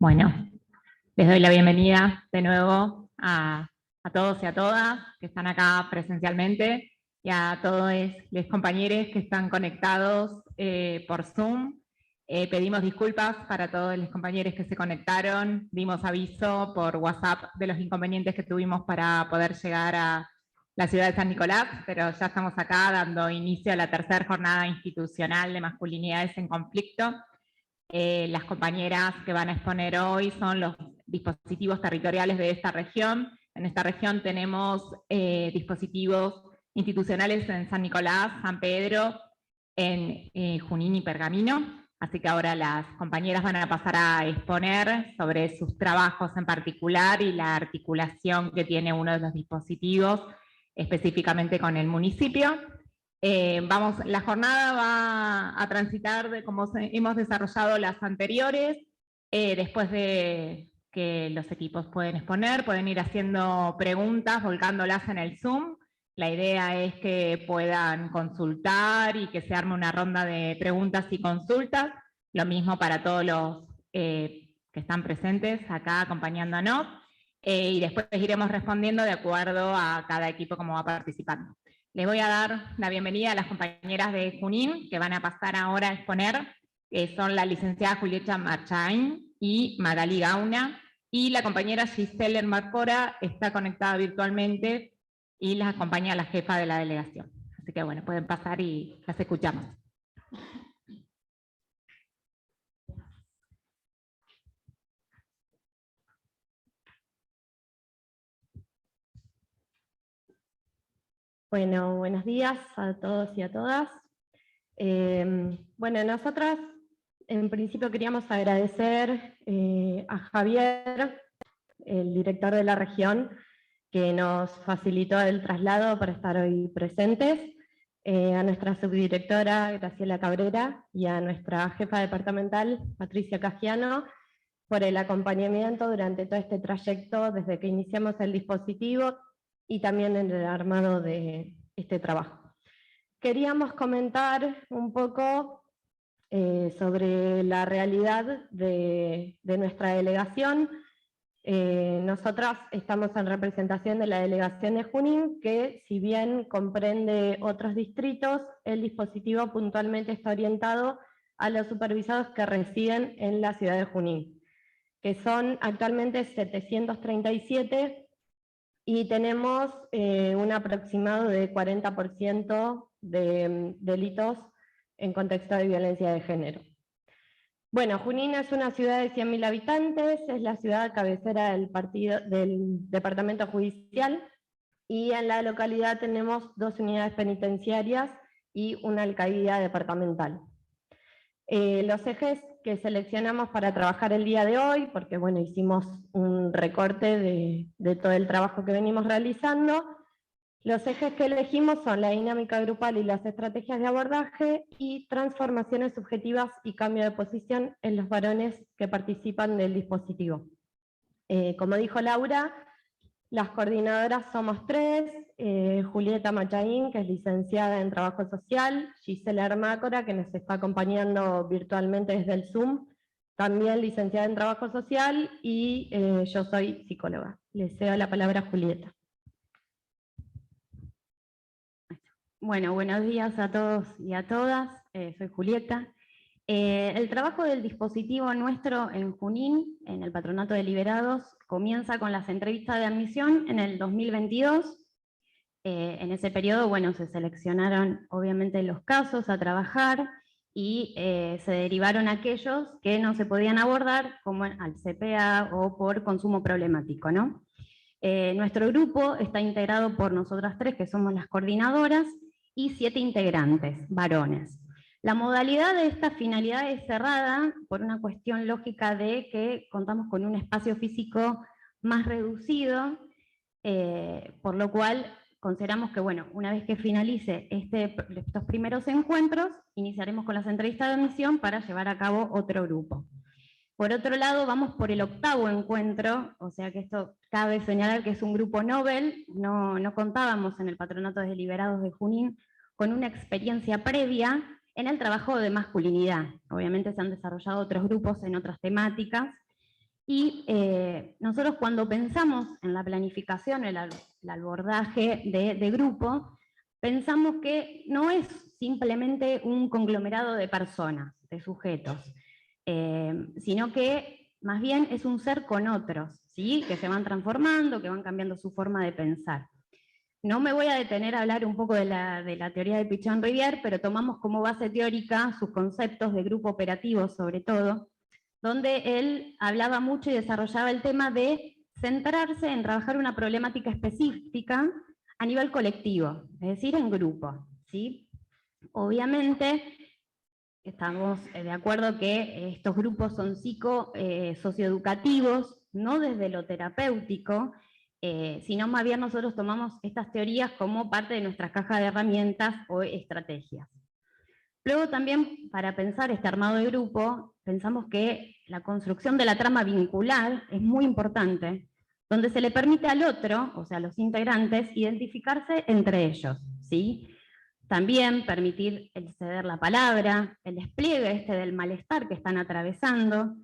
Bueno, les doy la bienvenida de nuevo a todos y a todas que están acá presencialmente y a todos los compañeros que están conectados por Zoom. Pedimos disculpas para todos los compañeros que se conectaron, dimos aviso por WhatsApp de los inconvenientes que tuvimos para poder llegar a la ciudad de San Nicolás, pero ya estamos acá dando inicio a la tercera jornada institucional de masculinidades en conflicto. Las compañeras que van a exponer hoy son los dispositivos territoriales de esta región. En esta región tenemos dispositivos institucionales en San Nicolás, San Pedro, en Junín y Pergamino. Así que ahora las compañeras van a pasar a exponer sobre sus trabajos en particular y la articulación que tiene uno de los dispositivos específicamente con el municipio. La jornada va a transitar de cómo hemos desarrollado las anteriores, después de que los equipos pueden exponer, pueden ir haciendo preguntas, volcándolas en el Zoom. La idea es que puedan consultar y que se arme una ronda de preguntas y consultas, lo mismo para todos los que están presentes acá acompañándonos, y después iremos respondiendo de acuerdo a cada equipo cómo va participando. Les voy a dar la bienvenida a las compañeras de Junín, que van a pasar ahora a exponer, que son la licenciada Julieta Marchain y Magali Gauna, y la compañera Giselle Marcora está conectada virtualmente y las acompaña la jefa de la delegación. Así que bueno, pueden pasar y las escuchamos. Bueno, buenos días a todos y a todas. Bueno, nosotras en principio queríamos agradecer a Javier, el director de la región, que nos facilitó el traslado para estar hoy presentes, a nuestra subdirectora Graciela Cabrera y a nuestra jefa departamental Patricia Cagiano por el acompañamiento durante todo este trayecto desde que iniciamos el dispositivo y también en el armado de este trabajo. Queríamos comentar un poco sobre la realidad de nuestra delegación. Nosotras estamos en representación de la delegación de Junín, que si bien comprende otros distritos, el dispositivo puntualmente está orientado a los supervisados que residen en la ciudad de Junín, que son actualmente 737, y tenemos un aproximado de 40% de delitos en contexto de violencia de género. Bueno, Junín es una ciudad de 100.000 habitantes, es la ciudad cabecera del departamento judicial, y en la localidad tenemos 2 unidades penitenciarias y una alcaldía departamental. Los ejes que seleccionamos para trabajar el día de hoy, porque bueno, hicimos un recorte de todo el trabajo que venimos realizando, los ejes que elegimos son la dinámica grupal y las estrategias de abordaje, y transformaciones subjetivas y cambio de posición en los varones que participan del dispositivo. Como dijo Laura, las coordinadoras somos 3, Julieta Machaín, que es licenciada en Trabajo Social, Giselle Armácora, que nos está acompañando virtualmente desde el Zoom, también licenciada en Trabajo Social, y yo soy psicóloga. Le cedo la palabra a Julieta. Bueno, buenos días a todos y a todas, soy Julieta. El trabajo del dispositivo nuestro en Junín, en el Patronato de Liberados, comienza con las entrevistas de admisión en el 2022. En ese periodo, bueno, se seleccionaron obviamente los casos a trabajar y se derivaron aquellos que no se podían abordar, como al CPA o por consumo problemático, ¿no? Nuestro grupo está integrado por nosotras 3, que somos las coordinadoras, y 7 integrantes, varones. La modalidad de esta finalidad es cerrada por una cuestión lógica de que contamos con un espacio físico más reducido, por lo cual consideramos que, bueno, una vez que finalice estos primeros encuentros, iniciaremos con las entrevistas de admisión para llevar a cabo otro grupo. Por otro lado, vamos por el 8º encuentro, o sea que esto cabe señalar que es un grupo Nobel, no contábamos en el Patronato de Liberados de Junín con una experiencia previa en el trabajo de masculinidad. Obviamente se han desarrollado otros grupos en otras temáticas, Y nosotros cuando pensamos en la planificación, el abordaje de grupo, pensamos que no es simplemente un conglomerado de personas, de sujetos, sino que más bien es un ser con otros, ¿sí? Que se van transformando, que van cambiando su forma de pensar. No me voy a detener a hablar un poco de la teoría de Pichon-Rivière, pero tomamos como base teórica sus conceptos de grupo operativo sobre todo, donde él hablaba mucho y desarrollaba el tema de centrarse en trabajar una problemática específica a nivel colectivo, es decir, en grupo, ¿sí? Obviamente, estamos de acuerdo que estos grupos son socioeducativos, no desde lo terapéutico, sino más bien nosotros tomamos estas teorías como parte de nuestra caja de herramientas o estrategias. Luego también, para pensar este armado de grupo, pensamos que la construcción de la trama vincular es muy importante, donde se le permite al otro, o sea, a los integrantes, identificarse entre ellos, ¿sí? También permitir el ceder la palabra, el despliegue del malestar que están atravesando,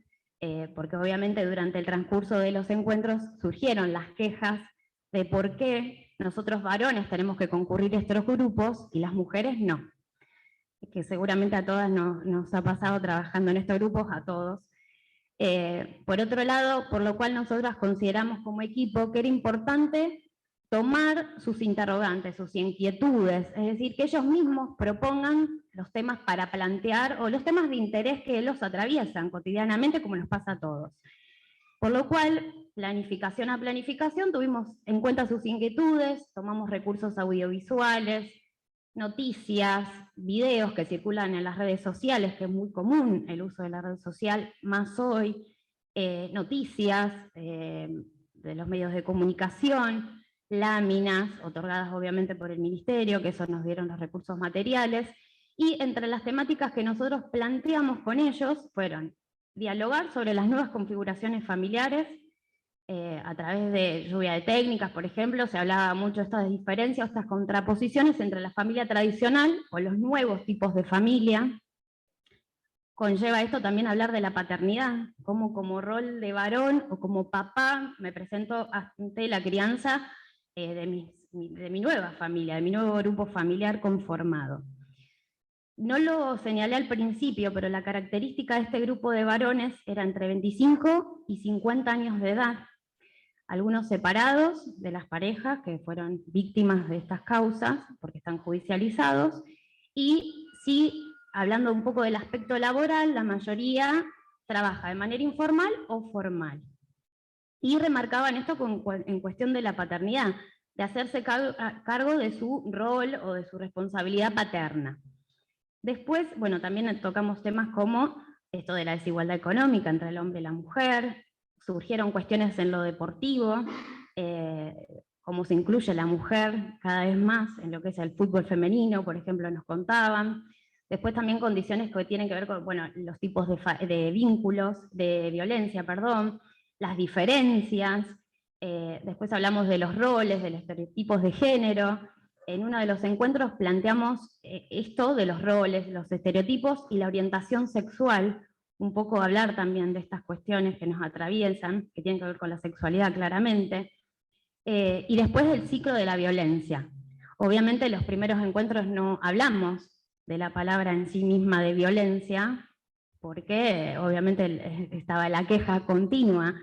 porque obviamente durante el transcurso de los encuentros surgieron las quejas de por qué nosotros varones tenemos que concurrir a estos grupos y las mujeres no. Que seguramente a todas nos ha pasado trabajando en estos grupos, a todos. Por otro lado, por lo cual nosotras consideramos como equipo que era importante tomar sus interrogantes, sus inquietudes, es decir, que ellos mismos propongan los temas para plantear, o los temas de interés que los atraviesan cotidianamente, como nos pasa a todos. Por lo cual, planificación a planificación, tuvimos en cuenta sus inquietudes, tomamos recursos audiovisuales, noticias, videos que circulan en las redes sociales, que es muy común el uso de la red social, más hoy, noticias de los medios de comunicación, láminas otorgadas obviamente por el Ministerio, que eso nos dieron los recursos materiales, y entre las temáticas que nosotros planteamos con ellos fueron dialogar sobre las nuevas configuraciones familiares, a través de lluvia de técnicas, por ejemplo, se hablaba mucho de estas diferencias, estas contraposiciones entre la familia tradicional o los nuevos tipos de familia. Conlleva esto también hablar de la paternidad, como rol de varón o como papá me presento ante la crianza de mi nueva familia, de mi nuevo grupo familiar conformado. No lo señalé al principio, pero la característica de este grupo de varones era entre 25 y 50 años de edad, algunos separados de las parejas que fueron víctimas de estas causas, porque están judicializados, y sí, hablando un poco del aspecto laboral, la mayoría trabaja de manera informal o formal. Y remarcaban esto en cuestión de la paternidad, de hacerse cargo de su rol o de su responsabilidad paterna. Después, bueno, también tocamos temas como esto de la desigualdad económica entre el hombre y la mujer, surgieron cuestiones en lo deportivo, cómo se incluye la mujer cada vez más en lo que es el fútbol femenino, por ejemplo, nos contaban. Después también condiciones que tienen que ver con, bueno, los tipos de vínculos, de violencia, perdón, las diferencias. Después hablamos de los roles, de los estereotipos de género. En uno de los encuentros planteamos esto de los roles, los estereotipos y la orientación sexual, un poco hablar también de estas cuestiones que nos atraviesan, que tienen que ver con la sexualidad claramente, y después del ciclo de la violencia. Obviamente en los primeros encuentros no hablamos de la palabra en sí misma de violencia, porque obviamente estaba la queja continua,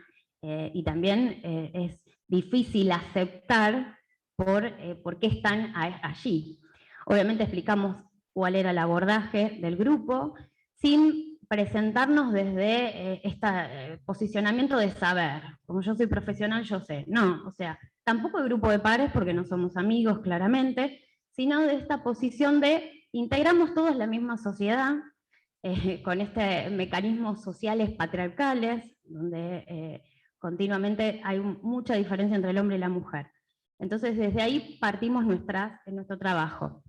y también es difícil aceptar por qué están allí. Obviamente explicamos cuál era el abordaje del grupo, sin presentarnos desde este posicionamiento de saber, como yo soy profesional, yo sé. No, o sea, tampoco el grupo de pares, porque no somos amigos, claramente, sino de esta posición de integramos todos la misma sociedad, con este mecanismos sociales patriarcales, donde continuamente hay mucha diferencia entre el hombre y la mujer. Entonces, desde ahí partimos en nuestro trabajo.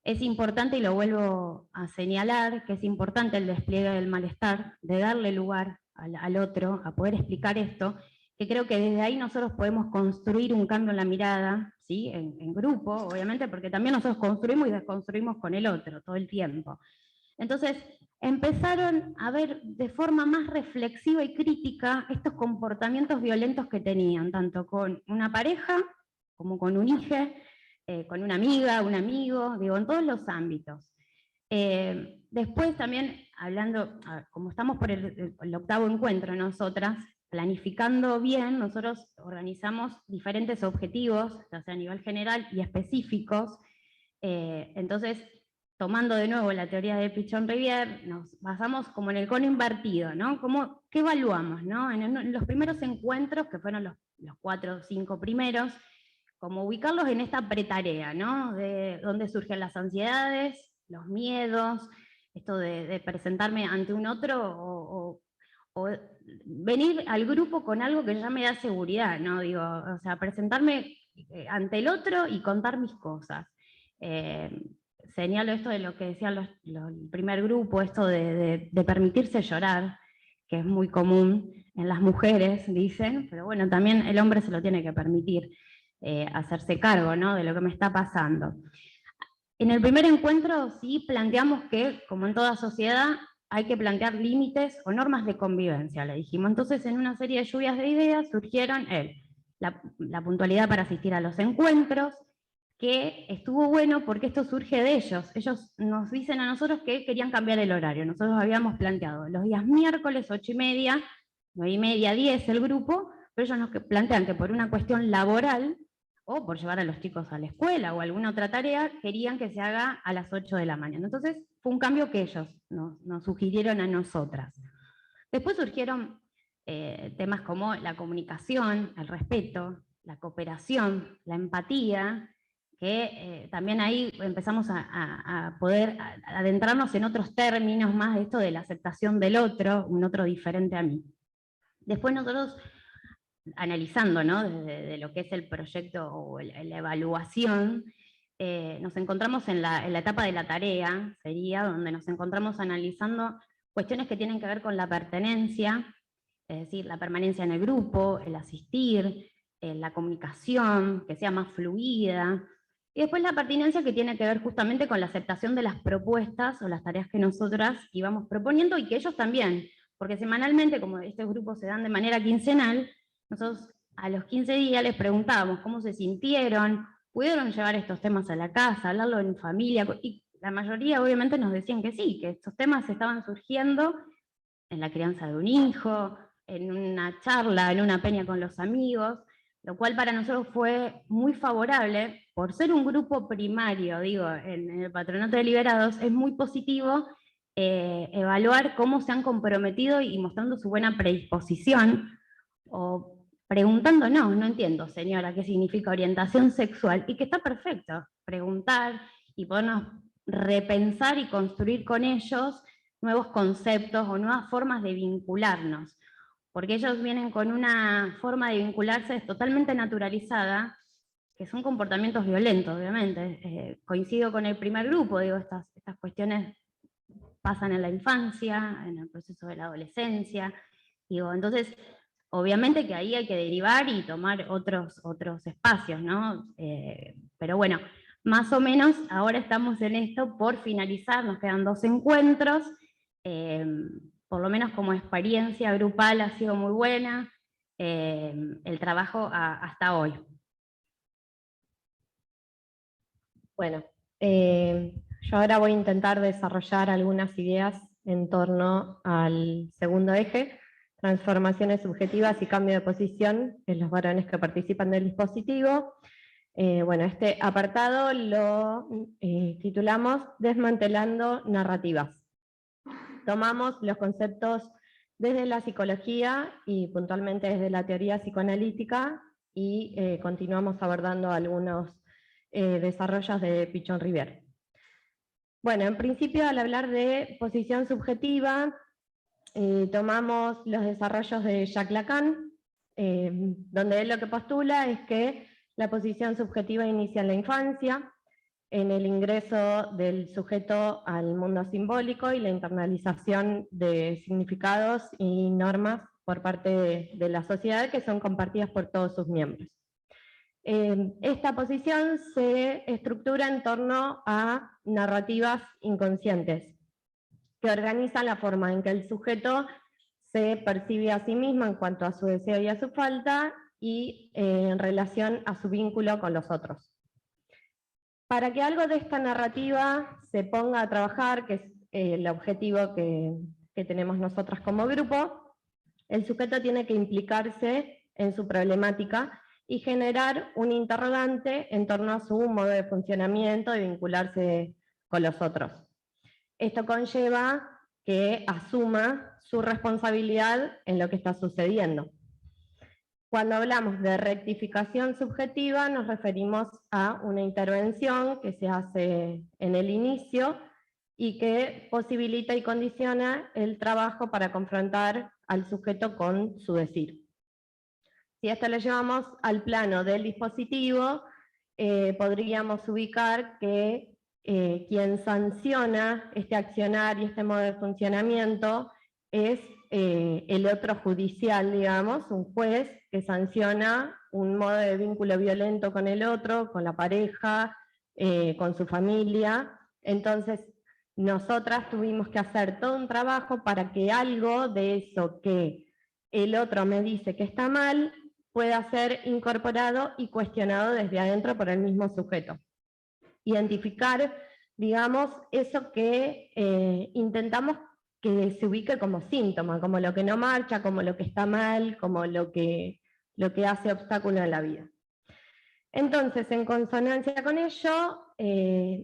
Es importante, y lo vuelvo a señalar, que es importante el despliegue del malestar, de darle lugar al otro, a poder explicar esto, que creo que desde ahí nosotros podemos construir un cambio en la mirada, ¿sí? En grupo, obviamente, porque también nosotros construimos y desconstruimos con el otro todo el tiempo. Entonces, empezaron a ver de forma más reflexiva y crítica estos comportamientos violentos que tenían, tanto con una pareja, como con un hijo, con una amiga, un amigo, digo, en todos los ámbitos. Después también, hablando, como estamos por el 8º encuentro nosotras, planificando bien, nosotros organizamos diferentes objetivos, ya sea a nivel general y específicos. Entonces, tomando de nuevo la teoría de Pichon-Rivière, nos basamos como en el cono invertido, ¿no? ¿Qué evaluamos, ¿no? En los primeros encuentros, que fueron los 4 o 5 primeros, como ubicarlos en esta pretarea, ¿no? De dónde surgen las ansiedades, los miedos, esto de presentarme ante un otro o venir al grupo con algo que ya me da seguridad, ¿no? Digo, o sea, presentarme ante el otro y contar mis cosas. Señalo esto de lo que decían el primer grupo, esto de permitirse llorar, que es muy común en las mujeres, dicen, pero bueno, también el hombre se lo tiene que permitir, hacerse cargo, ¿no? De lo que me está pasando. En el primer encuentro sí planteamos que, como en toda sociedad, hay que plantear límites o normas de convivencia, le dijimos. Entonces, en una serie de lluvias de ideas surgieron la puntualidad para asistir a los encuentros, que estuvo bueno porque esto surge de ellos. Ellos nos dicen a nosotros que querían cambiar el horario. Nosotros habíamos planteado los días miércoles 8:30, 9:30, 10 el grupo, pero ellos nos plantean que por una cuestión laboral, o por llevar a los chicos a la escuela o alguna otra tarea, querían que se haga a las 8 de la mañana. Entonces fue un cambio que ellos nos sugirieron a nosotras. Después surgieron temas como la comunicación, el respeto, la cooperación, la empatía, que también ahí empezamos a poder adentrarnos en otros términos más de esto de la aceptación del otro, un otro diferente a mí. Después nosotros, analizando, ¿no? Desde lo que es el proyecto o la evaluación, nos encontramos en la etapa de la tarea, sería donde nos encontramos analizando cuestiones que tienen que ver con la pertenencia, es decir, la permanencia en el grupo, el asistir, la comunicación, que sea más fluida, y después la pertinencia, que tiene que ver justamente con la aceptación de las propuestas o las tareas que nosotras íbamos proponiendo, y que ellos también, porque semanalmente, como estos grupos se dan de manera quincenal, nosotros a los 15 días les preguntábamos cómo se sintieron, pudieron llevar estos temas a la casa, hablarlo en familia, y la mayoría obviamente nos decían que sí, que estos temas estaban surgiendo en la crianza de un hijo, en una charla, en una peña con los amigos, lo cual para nosotros fue muy favorable. Por ser un grupo primario, digo, en el Patronato de Liberados, es muy positivo evaluar cómo se han comprometido y mostrando su buena predisposición, o preguntándonos, no entiendo, señora, qué significa orientación sexual, y que está perfecto preguntar y podernos repensar y construir con ellos nuevos conceptos o nuevas formas de vincularnos, porque ellos vienen con una forma de vincularse totalmente naturalizada, que son comportamientos violentos, obviamente. Coincido con el primer grupo, digo, estas cuestiones pasan en la infancia, en el proceso de la adolescencia, digo, entonces, obviamente que ahí hay que derivar y tomar otros espacios, ¿no? Pero bueno, más o menos ahora estamos en esto por finalizar, nos quedan 2 encuentros, por lo menos como experiencia grupal ha sido muy buena, el trabajo hasta hoy. Bueno, yo ahora voy a intentar desarrollar algunas ideas en torno al segundo eje, transformaciones subjetivas y cambio de posición en los varones que participan del dispositivo. Bueno, este apartado lo titulamos Desmantelando narrativas. Tomamos los conceptos desde la psicología y puntualmente desde la teoría psicoanalítica y continuamos abordando algunos desarrollos de Pichon-Rivière. Bueno, en principio al hablar de posición subjetiva, tomamos los desarrollos de Jacques Lacan, donde él lo que postula es que la posición subjetiva inicia en la infancia, en el ingreso del sujeto al mundo simbólico y la internalización de significados y normas por parte de la sociedad que son compartidas por todos sus miembros. Esta posición se estructura en torno a narrativas inconscientes, que organizan la forma en que el sujeto se percibe a sí mismo en cuanto a su deseo y a su falta, y en relación a su vínculo con los otros. Para que algo de esta narrativa se ponga a trabajar, que es el objetivo que tenemos nosotras como grupo, el sujeto tiene que implicarse en su problemática y generar un interrogante en torno a su modo de funcionamiento y vincularse con los otros. Esto conlleva que asuma su responsabilidad en lo que está sucediendo. Cuando hablamos de rectificación subjetiva, nos referimos a una intervención que se hace en el inicio y que posibilita y condiciona el trabajo para confrontar al sujeto con su decir. Si esto lo llevamos al plano del dispositivo, podríamos ubicar que quien sanciona este accionar y este modo de funcionamiento es el otro judicial, digamos, un juez que sanciona un modo de vínculo violento con el otro, con la pareja, con su familia. Entonces, nosotras tuvimos que hacer todo un trabajo para que algo de eso que el otro me dice que está mal pueda ser incorporado y cuestionado desde adentro por el mismo sujeto. Identificar, digamos, eso que intentamos que se ubique como síntoma, como lo que no marcha, como lo que está mal, como lo que hace obstáculo a la vida. Entonces, en consonancia con ello,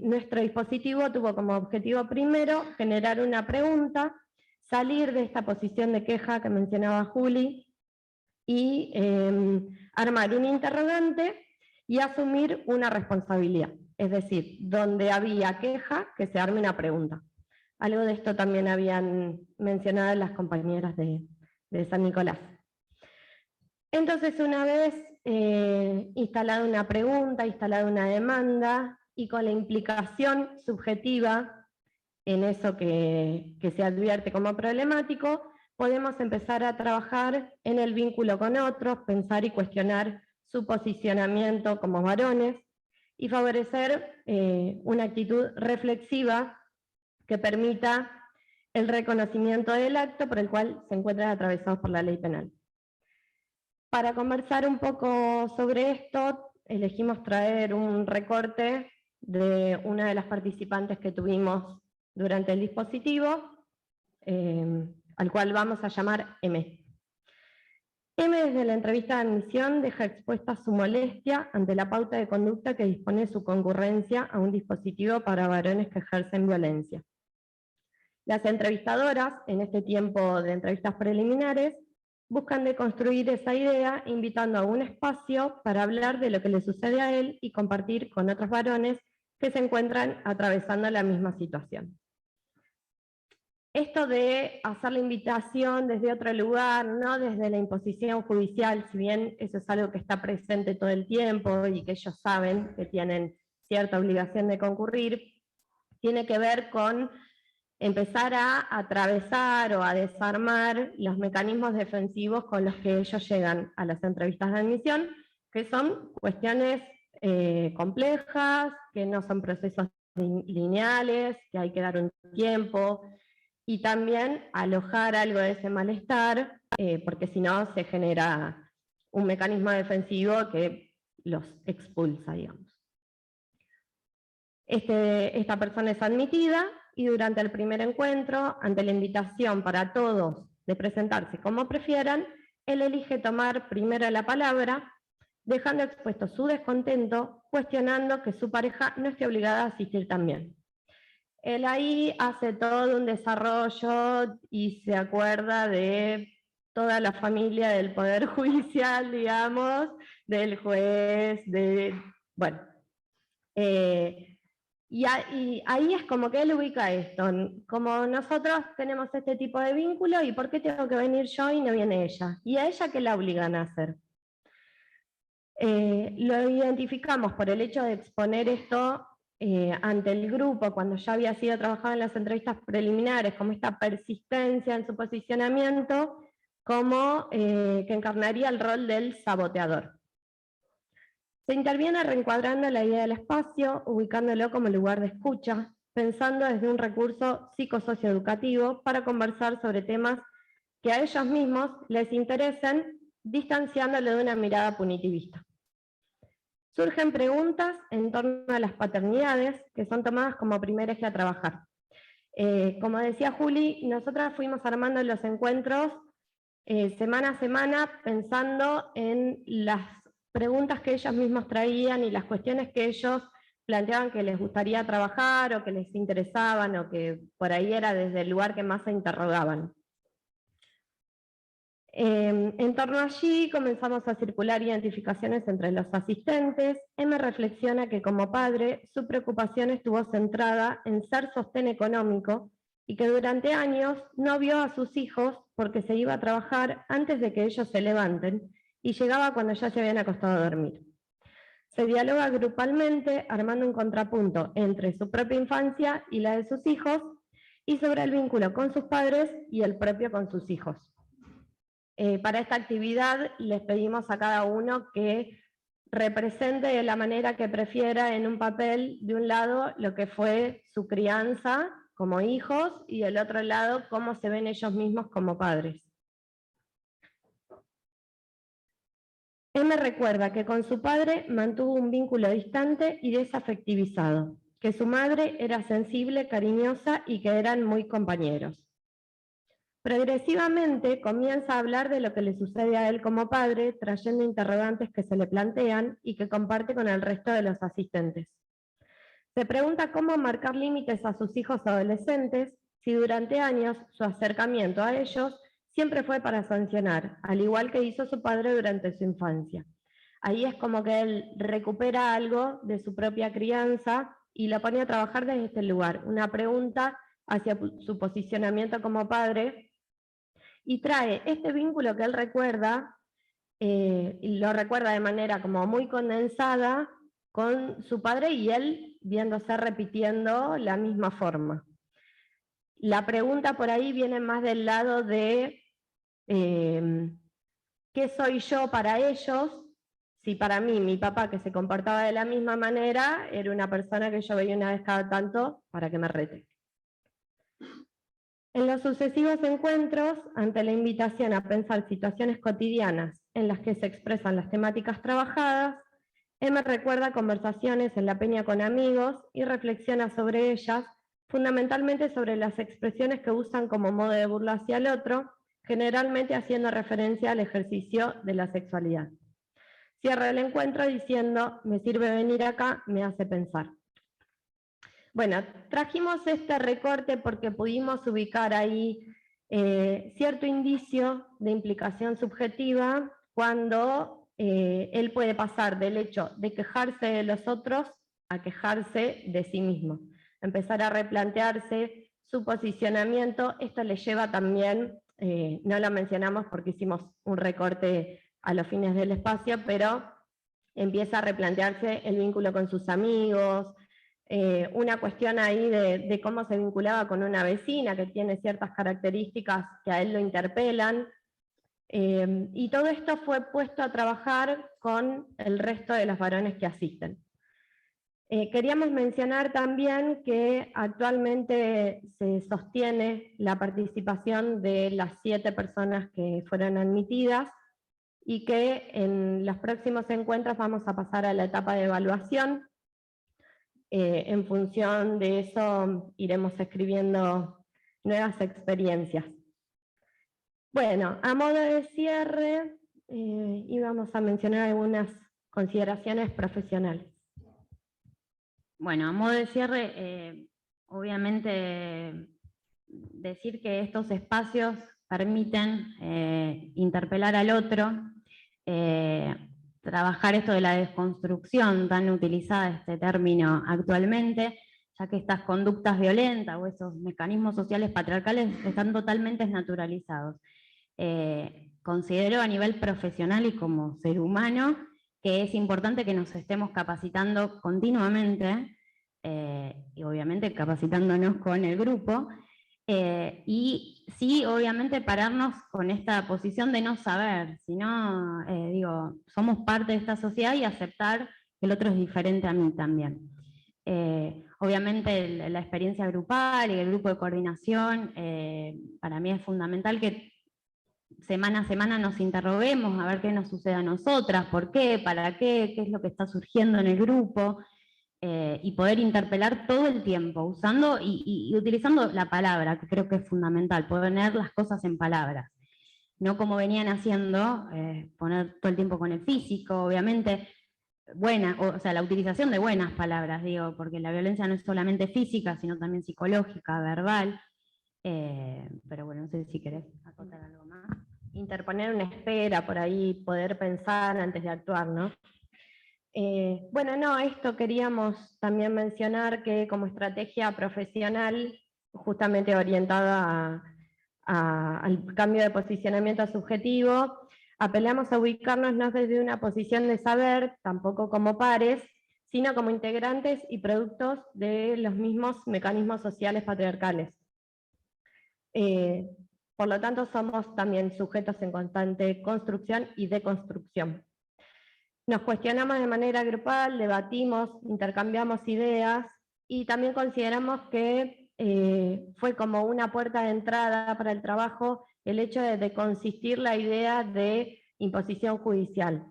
nuestro dispositivo tuvo como objetivo primero generar una pregunta, salir de esta posición de queja que mencionaba Juli, y armar un interrogante y asumir una responsabilidad. Es decir, donde había queja, que se arme una pregunta. Algo de esto también habían mencionado las compañeras de San Nicolás. Entonces, una vez instalada una pregunta, instalada una demanda, y con la implicación subjetiva en eso que se advierte como problemático, podemos empezar a trabajar en el vínculo con otros, pensar y cuestionar su posicionamiento como varones, y favorecer una actitud reflexiva que permita el reconocimiento del acto por el cual se encuentran atravesados por la ley penal. Para conversar un poco sobre esto, elegimos traer un recorte de una de las participantes que tuvimos durante el dispositivo, al cual vamos a llamar M. M, desde la entrevista de admisión, deja expuesta su molestia ante la pauta de conducta que dispone su concurrencia a un dispositivo para varones que ejercen violencia. Las entrevistadoras, en este tiempo de entrevistas preliminares, buscan deconstruir esa idea, invitando a un espacio para hablar de lo que le sucede a él y compartir con otros varones que se encuentran atravesando la misma situación. Esto de hacer la invitación desde otro lugar, no desde la imposición judicial, si bien eso es algo que está presente todo el tiempo y que ellos saben que tienen cierta obligación de concurrir, tiene que ver con empezar a atravesar o a desarmar los mecanismos defensivos con los que ellos llegan a las entrevistas de admisión, que son cuestiones complejas, que no son procesos lineales, que hay que dar un tiempo, y también alojar algo de ese malestar, porque si no se genera un mecanismo defensivo que los expulsa, digamos. Esta persona es admitida, y durante el primer encuentro, ante la invitación para todos de presentarse como prefieran, él elige tomar primero la palabra, dejando expuesto su descontento, cuestionando que su pareja no esté obligada a asistir también. Él ahí hace todo un desarrollo y se acuerda de toda la familia del Poder Judicial, digamos, del juez, bueno. Y ahí es como que él ubica esto, como nosotros tenemos este tipo de vínculo, ¿y por qué tengo que venir yo y no viene ella? ¿Y a ella qué la obligan a hacer? Lo identificamos por el hecho de exponer esto ante el grupo, cuando ya había sido trabajado en las entrevistas preliminares, como esta persistencia en su posicionamiento, como que encarnaría el rol del saboteador. Se interviene reencuadrando la idea del espacio, ubicándolo como lugar de escucha, pensando desde un recurso psicosocioeducativo para conversar sobre temas que a ellos mismos les interesen, distanciándolo de una mirada punitivista. Surgen preguntas en torno a las paternidades que son tomadas como primer eje a trabajar. Como decía Juli, nosotras fuimos armando los encuentros semana a semana pensando en las preguntas que ellos mismos traían y las cuestiones que ellos planteaban que les gustaría trabajar o que les interesaban o que por ahí era desde el lugar que más se interrogaban. En torno a allí comenzamos a circular identificaciones entre los asistentes. M reflexiona que como padre su preocupación estuvo centrada en ser sostén económico y que durante años no vio a sus hijos porque se iba a trabajar antes de que ellos se levanten y llegaba cuando ya se habían acostado a dormir. Se dialoga grupalmente armando un contrapunto entre su propia infancia y la de sus hijos y sobre el vínculo con sus padres y el propio con sus hijos. Para esta actividad les pedimos a cada uno que represente de la manera que prefiera en un papel, de un lado, lo que fue su crianza como hijos y del otro lado, cómo se ven ellos mismos como padres. M recuerda que con su padre mantuvo un vínculo distante y desafectivizado, que su madre era sensible, cariñosa y que eran muy compañeros. Progresivamente comienza a hablar de lo que le sucede a él como padre, trayendo interrogantes que se le plantean y que comparte con el resto de los asistentes. Se pregunta cómo marcar límites a sus hijos adolescentes si durante años su acercamiento a ellos siempre fue para sancionar, al igual que hizo su padre durante su infancia. Ahí es como que él recupera algo de su propia crianza y lo pone a trabajar desde este lugar, una pregunta hacia su posicionamiento como padre, y trae este vínculo que él recuerda, y lo recuerda de manera como muy condensada con su padre y él viéndose repitiendo la misma forma. La pregunta por ahí viene más del lado de ¿qué soy yo para ellos? Si para mí, mi papá que se comportaba de la misma manera, era una persona que yo veía una vez cada tanto para que me rete. En los sucesivos encuentros, ante la invitación a pensar situaciones cotidianas en las que se expresan las temáticas trabajadas, M recuerda conversaciones en la peña con amigos y reflexiona sobre ellas, fundamentalmente sobre las expresiones que usan como modo de burla hacia el otro, generalmente haciendo referencia al ejercicio de la sexualidad. Cierra el encuentro diciendo, me sirve venir acá, me hace pensar. Bueno, trajimos este recorte porque pudimos ubicar ahí cierto indicio de implicación subjetiva cuando él puede pasar del hecho de quejarse de los otros a quejarse de sí mismo. Empezar a replantearse su posicionamiento. Esto le lleva también, no lo mencionamos porque hicimos un recorte a los fines del espacio, pero empieza a replantearse el vínculo con sus amigos, una cuestión ahí de cómo se vinculaba con una vecina que tiene ciertas características que a él lo interpelan, y todo esto fue puesto a trabajar con el resto de los varones que asisten. Queríamos mencionar también que actualmente se sostiene la participación de las 7 personas que fueron admitidas y que en los próximos encuentros vamos a pasar a la etapa de evaluación. En función de eso iremos escribiendo nuevas experiencias. Bueno, a modo de cierre, íbamos a mencionar algunas consideraciones profesionales. Bueno, a modo de cierre, obviamente decir que estos espacios permiten interpelar al otro, trabajar esto de la desconstrucción, tan utilizada este término actualmente, ya que estas conductas violentas o esos mecanismos sociales patriarcales están totalmente desnaturalizados. Considero a nivel profesional y como ser humano que es importante que nos estemos capacitando continuamente, y obviamente capacitándonos con el grupo, y sí, obviamente pararnos con esta posición de no saber, sino, digo, somos parte de esta sociedad y aceptar que el otro es diferente a mí también. obviamente la experiencia grupal y el grupo de coordinación, para mí es fundamental que semana a semana nos interroguemos a ver qué nos sucede a nosotras, por qué, para qué es lo que está surgiendo en el grupo, y poder interpelar todo el tiempo, usando y utilizando la palabra, que creo que es fundamental, poner las cosas en palabras. No como venían haciendo, poner todo el tiempo con el físico, obviamente, o sea, la utilización de buenas palabras, digo, porque la violencia no es solamente física, sino también psicológica, verbal, pero bueno, no sé si querés acotar algo más. Interponer una espera, por ahí poder pensar antes de actuar, ¿no? Bueno, no, esto queríamos también mencionar que como estrategia profesional, justamente orientada al cambio de posicionamiento subjetivo, apelamos a ubicarnos no desde una posición de saber, tampoco como pares, sino como integrantes y productos de los mismos mecanismos sociales patriarcales. Por lo tanto, somos también sujetos en constante construcción y deconstrucción. Nos cuestionamos de manera grupal, debatimos, intercambiamos ideas y también consideramos que fue como una puerta de entrada para el trabajo el hecho de deconsistir la idea de imposición judicial,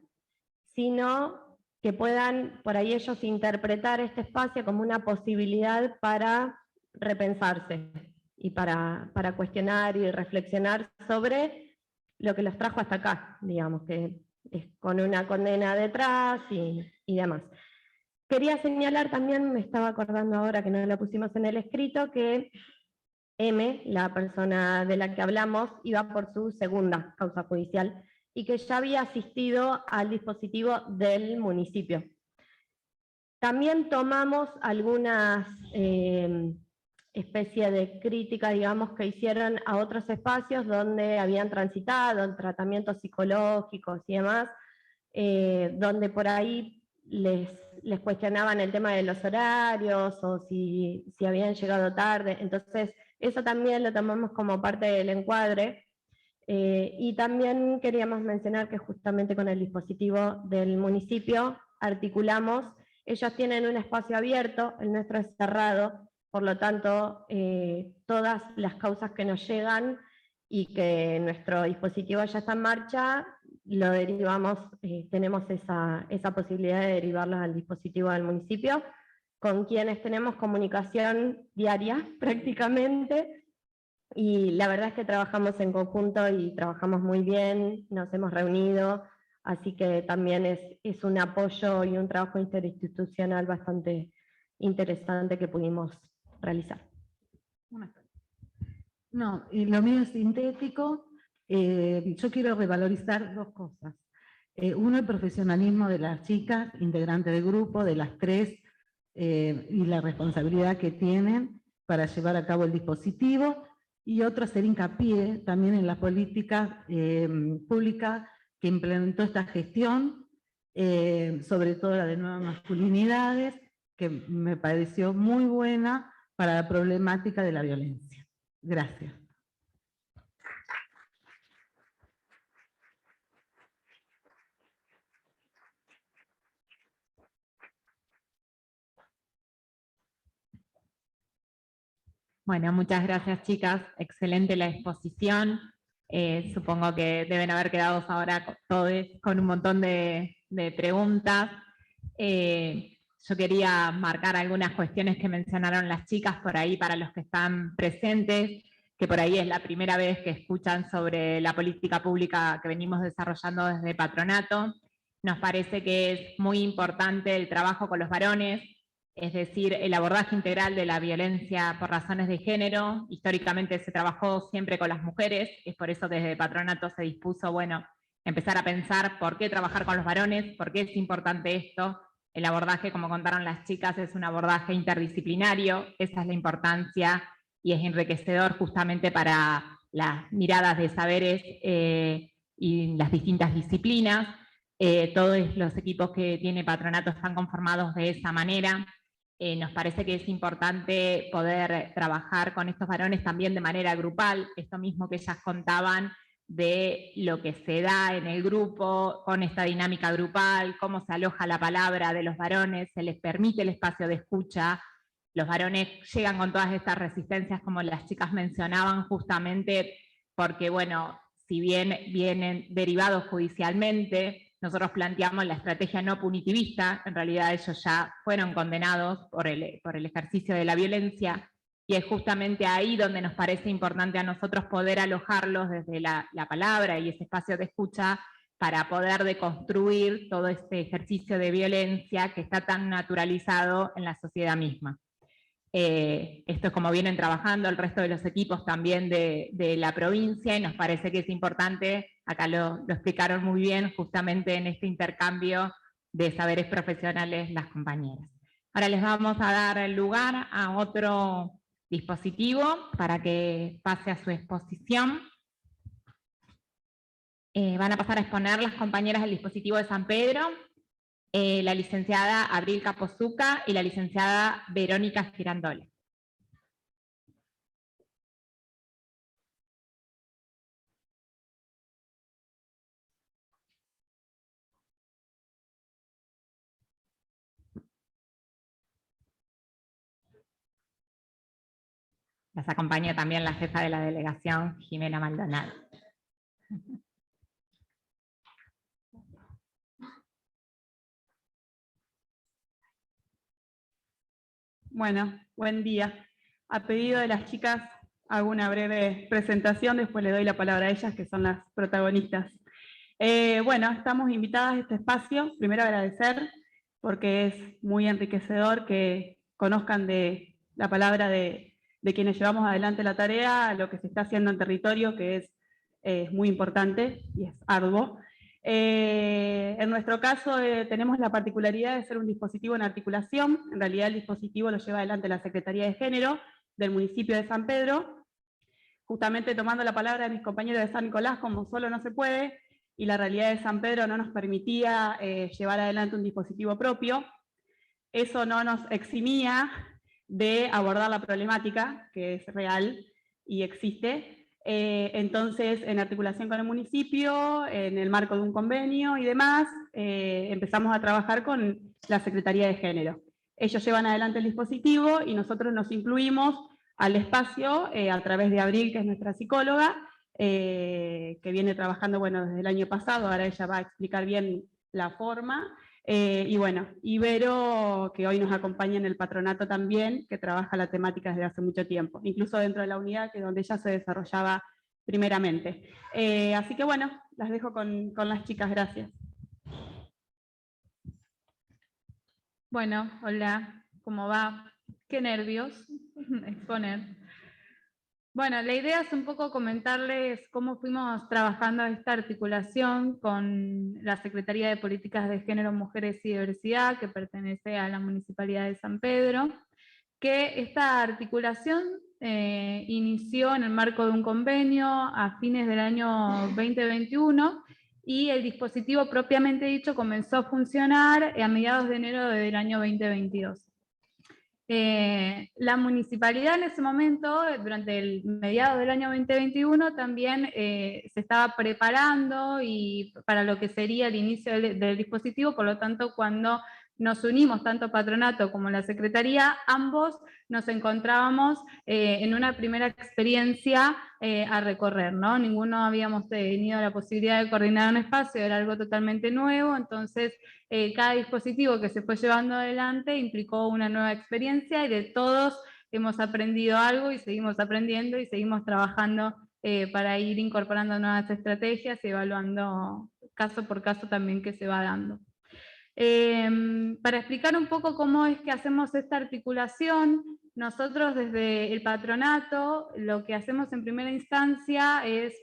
sino que puedan por ahí ellos interpretar este espacio como una posibilidad para repensarse y para cuestionar y reflexionar sobre lo que los trajo hasta acá, digamos, que es con una condena detrás y demás. Quería señalar también, me estaba acordando ahora que no lo pusimos en el escrito, que M, la persona de la que hablamos, iba por su segunda causa judicial y que ya había asistido al dispositivo del municipio. También tomamos algunas especie de crítica, digamos, que hicieron a otros espacios donde habían transitado tratamientos psicológicos y demás, donde por ahí les cuestionaban el tema de los horarios o si habían llegado tarde. Entonces, eso también lo tomamos como parte del encuadre. Y también queríamos mencionar que justamente con el dispositivo del municipio articulamos, ellos tienen un espacio abierto, el nuestro es cerrado, por lo tanto, todas las causas que nos llegan y que nuestro dispositivo ya está en marcha, lo derivamos, tenemos esa posibilidad de derivarlos al dispositivo del municipio, con quienes tenemos comunicación diaria prácticamente, y la verdad es que trabajamos en conjunto y trabajamos muy bien, nos hemos reunido, así que también es un apoyo y un trabajo interinstitucional bastante interesante que pudimos realizar. No, y lo mío es sintético. Yo quiero revalorizar dos cosas. Uno, el profesionalismo de las chicas, integrantes del grupo, de las tres, y la responsabilidad que tienen para llevar a cabo el dispositivo. Y otro, hacer hincapié también en las políticas públicas que implementó esta gestión, sobre todo la de nuevas masculinidades, que me pareció muy buena para la problemática de la violencia. Gracias. Bueno, muchas gracias, chicas. Excelente la exposición. Supongo que deben haber quedado ahora todos con un montón de preguntas. Yo quería marcar algunas cuestiones que mencionaron las chicas por ahí para los que están presentes, que por ahí es la primera vez que escuchan sobre la política pública que venimos desarrollando desde Patronato. Nos parece que es muy importante el trabajo con los varones, es decir, el abordaje integral de la violencia por razones de género. Históricamente se trabajó siempre con las mujeres, es por eso que desde Patronato se dispuso, bueno, empezar a pensar por qué trabajar con los varones, por qué es importante esto. El abordaje, como contaron las chicas, es un abordaje interdisciplinario, esa es la importancia, y es enriquecedor justamente para las miradas de saberes y las distintas disciplinas. Todos los equipos que tiene Patronato están conformados de esa manera. Nos parece que es importante poder trabajar con estos varones también de manera grupal, esto mismo que ellas contaban de lo que se da en el grupo, con esta dinámica grupal, cómo se aloja la palabra de los varones, se les permite el espacio de escucha, los varones llegan con todas estas resistencias, como las chicas mencionaban, justamente porque, bueno, si bien vienen derivados judicialmente, nosotros planteamos la estrategia no punitivista, en realidad ellos ya fueron condenados por el ejercicio de la violencia, y es justamente ahí donde nos parece importante a nosotros poder alojarlos desde la palabra y ese espacio de escucha, para poder deconstruir todo este ejercicio de violencia que está tan naturalizado en la sociedad misma. Esto es como vienen trabajando el resto de los equipos también de la provincia, y nos parece que es importante, acá lo explicaron muy bien, justamente en este intercambio de saberes profesionales las compañeras. Ahora les vamos a dar lugar a otro dispositivo para que pase a su exposición. Van a pasar a exponer las compañeras del dispositivo de San Pedro, la licenciada Abril Capozuca y la licenciada Verónica Girandola. Las acompaña también la jefa de la delegación, Jimena Maldonado. Bueno, buen día. A pedido de las chicas hago una breve presentación, después le doy la palabra a ellas, que son las protagonistas. Bueno, estamos invitadas a este espacio. Primero agradecer, porque es muy enriquecedor que conozcan de la palabra de quienes llevamos adelante la tarea, lo que se está haciendo en territorio, que es muy importante y es arduo. En nuestro caso tenemos la particularidad de ser un dispositivo en articulación. En realidad el dispositivo lo lleva adelante la Secretaría de Género del municipio de San Pedro, justamente tomando la palabra de mis compañeros de San Nicolás, como solo no se puede, y la realidad de San Pedro no nos permitía llevar adelante un dispositivo propio. Eso no nos eximía de abordar la problemática, que es real y existe. Entonces, en articulación con el municipio, en el marco de un convenio y demás, empezamos a trabajar con la Secretaría de Género. Ellos llevan adelante el dispositivo y nosotros nos incluimos al espacio a través de Abril, que es nuestra psicóloga, que viene trabajando, bueno, desde el año pasado. Ahora ella va a explicar bien la forma. Y bueno, Ibero, que hoy nos acompaña en el patronato también, que trabaja la temática desde hace mucho tiempo, incluso dentro de la unidad que donde ella se desarrollaba primeramente. Así que bueno, las dejo con las chicas, gracias. Bueno, hola, ¿cómo va? Qué nervios exponer. Bueno, la idea es un poco comentarles cómo fuimos trabajando esta articulación con la Secretaría de Políticas de Género, Mujeres y Diversidad, que pertenece a la Municipalidad de San Pedro, que esta articulación inició en el marco de un convenio a fines del año 2021, y el dispositivo propiamente dicho comenzó a funcionar a mediados de enero del año 2022. La municipalidad en ese momento, durante el mediados del año 2021, también se estaba preparando para lo que sería el inicio del dispositivo. Por lo tanto, cuando nos unimos, tanto patronato como la secretaría, ambos nos encontrábamos en una primera experiencia a recorrer, ¿no? Ninguno habíamos tenido la posibilidad de coordinar un espacio, era algo totalmente nuevo. Entonces cada dispositivo que se fue llevando adelante implicó una nueva experiencia, y de todos hemos aprendido algo y seguimos aprendiendo y seguimos trabajando para ir incorporando nuevas estrategias y evaluando caso por caso también que se va dando. Para explicar un poco cómo es que hacemos esta articulación, nosotros desde el patronato lo que hacemos en primera instancia es